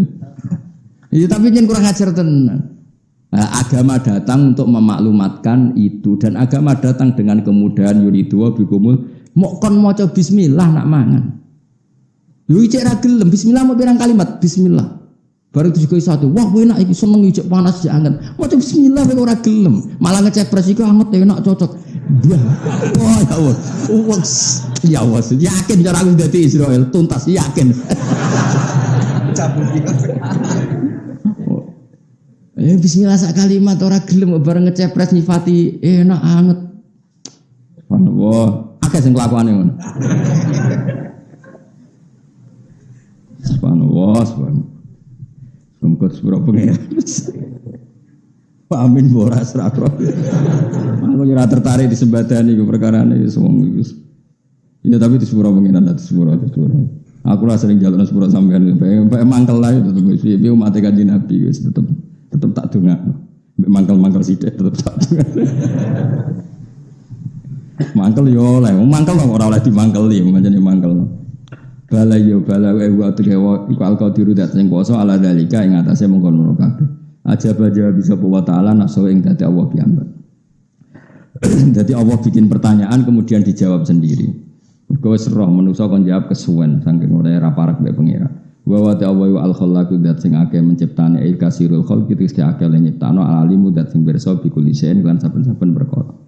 Speaker 1: Iya tapi yen kurang ajar tenan. Nah, agama datang untuk memaklumatkan itu dan agama datang dengan kemudahan yuridu bikumul mok kon maca bismillah nak mangan. Yo ijek ra gelem bismillah mau pirang kalimat bismillah. Baru itu juga satu. Wah enak iki seneng ijek panas ijek anget. Maca bismillah kowe ora gelem. Malah ngecepres iku anget enak cocok. Wah ya Allah. Ya Allah, yakin cara aku dadi Israel tuntas yakin. Cabut bismillah sak kalimat ora gelem bareng ngecepres nyifati enak anget. Subhanallah, akeh sing kelakuane ngono. Subhanallah, subhanallah. Sumkut sepuro pengen. Pak Amin boras rakro. Aku ora tertarik di sembadani iku perkarane wis wong iku. Ya tapi di sepuro pengen ada sepuro. Aku lah sering jalan sepuro sampean mangkel lah itu piye umat Kanjeng Nabi wis tetep tak dongakno. Mbek mangkel-mangkel sithik tetep tak dongakno. Mangkel yo oleh, mangkel ora oleh dimangkeli, pancene mangkel. Bala yo bala wa tegewa iku al-qadiru dat sing kuwasa ala dalika ing atase mengkono kabeh. Aja baja bisa wa ta'ala nafsu ing dadi Allah piyambak. Jadi Allah bikin pertanyaan kemudian dijawab sendiri. Mergo wis roh manusa kon jawab kesuwen saking ora parek mbek pengira. Wa wa ta'ala al-khallaqu dat sing akeh menciptane il kasirul khalqi iki akeh nyiptano alimu dat sing pirsa bikuli sen lan saben-saben perkara.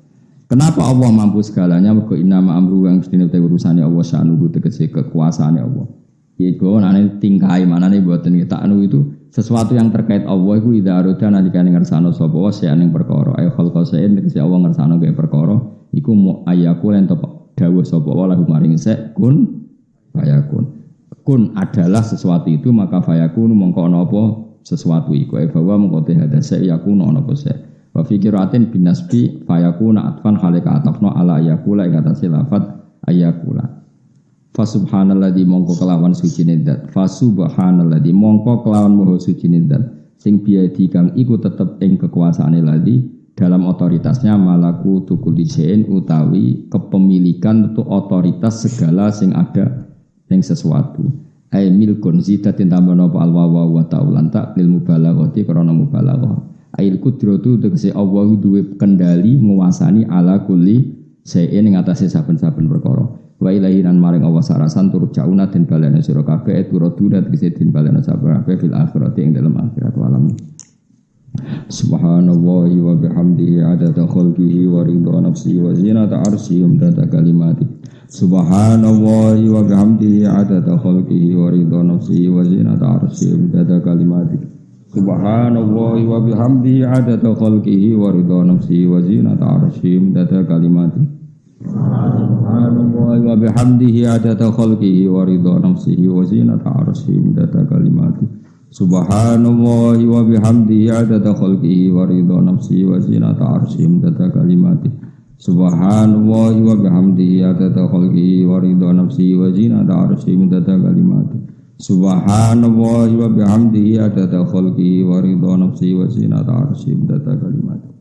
Speaker 1: Kenapa Allah mampu segalanya? Mergo innama amru yang mesti urusane Allah sa'nuhu tegese kekuasaane Allah. Iku nane tingkai manane mboten ta'nu itu sesuatu yang terkait Allah iku idza arada nalikane ngersano sapa wa ing perkara ay khalqa sa'in tegese Allah ngersano ke perkara iku ayaku lan dawuh sapa wa lahu maring kun fayakun. Kun adalah sesuatu itu maka fayakun mongko ana apa sesuatu iku ay bahwa mongko te hadasa yakun ana apa se. Wa fi qiraatin bin nasbi fayakuna atfan khalika atafna ala yakula ing atase lafat ayakula. Fa subhanalladzi mongko kelawan sucine zat. Fa subhanalladzi mongko kelawan maha sucine zat. Sing biadi kang iku tetep ing kekuasaane ladzi dalam otoritasnya malaku tukul lisein utawi kepemilikan untuk otoritas segala sing ada ing sesuatu. Ai milkun zidatin tambah napa alwawa wa ta'ulan ta lil mubalaghati krana mubalaghah. Ail kudratu tegese Allah duwe kendali nguasani ala kulli sayin ing atase saben-saben perkara. Wa ilahi lan maring Allah sarasan turut jauna den balena sira kabeh turaduna tegese den balena kabeh fil akhirati ing dalam akhirat alam. Subhanallahi wa bihamdihi adada khalqihi wa ridha nafsihi wa zinata arsyihi wa midada kalimatihi. Subhanallahi wa bihamdihi adada khalqihi wa ridha nafsihi wa zinata arsyihi wa midada kalimatihi. Subhanallahi wa bihamdihi adada khalqihi wa ridha nafsihi wa zinata arsyihi wa midada kalimatihi. Subhanallahi wa bihamdihi adada khalqihi wa ridha nafsihi wa zinata arsyihi wa midada kalimatihi. Subhanallahi wa bihamdihi adada khalqihi wa ridha nafsihi wa zinata arsyihi wa midada kalimatihi. Subhanallahi wa bihamdihi adada khalqihi wa ridha nafsihi wa zinata arsyihi wa midada kalimatihi. Subhanallahi wa bihamdihi adada khalqihi wa ridha nafsihi wa zinata arsyihi wa midada kalimatihi.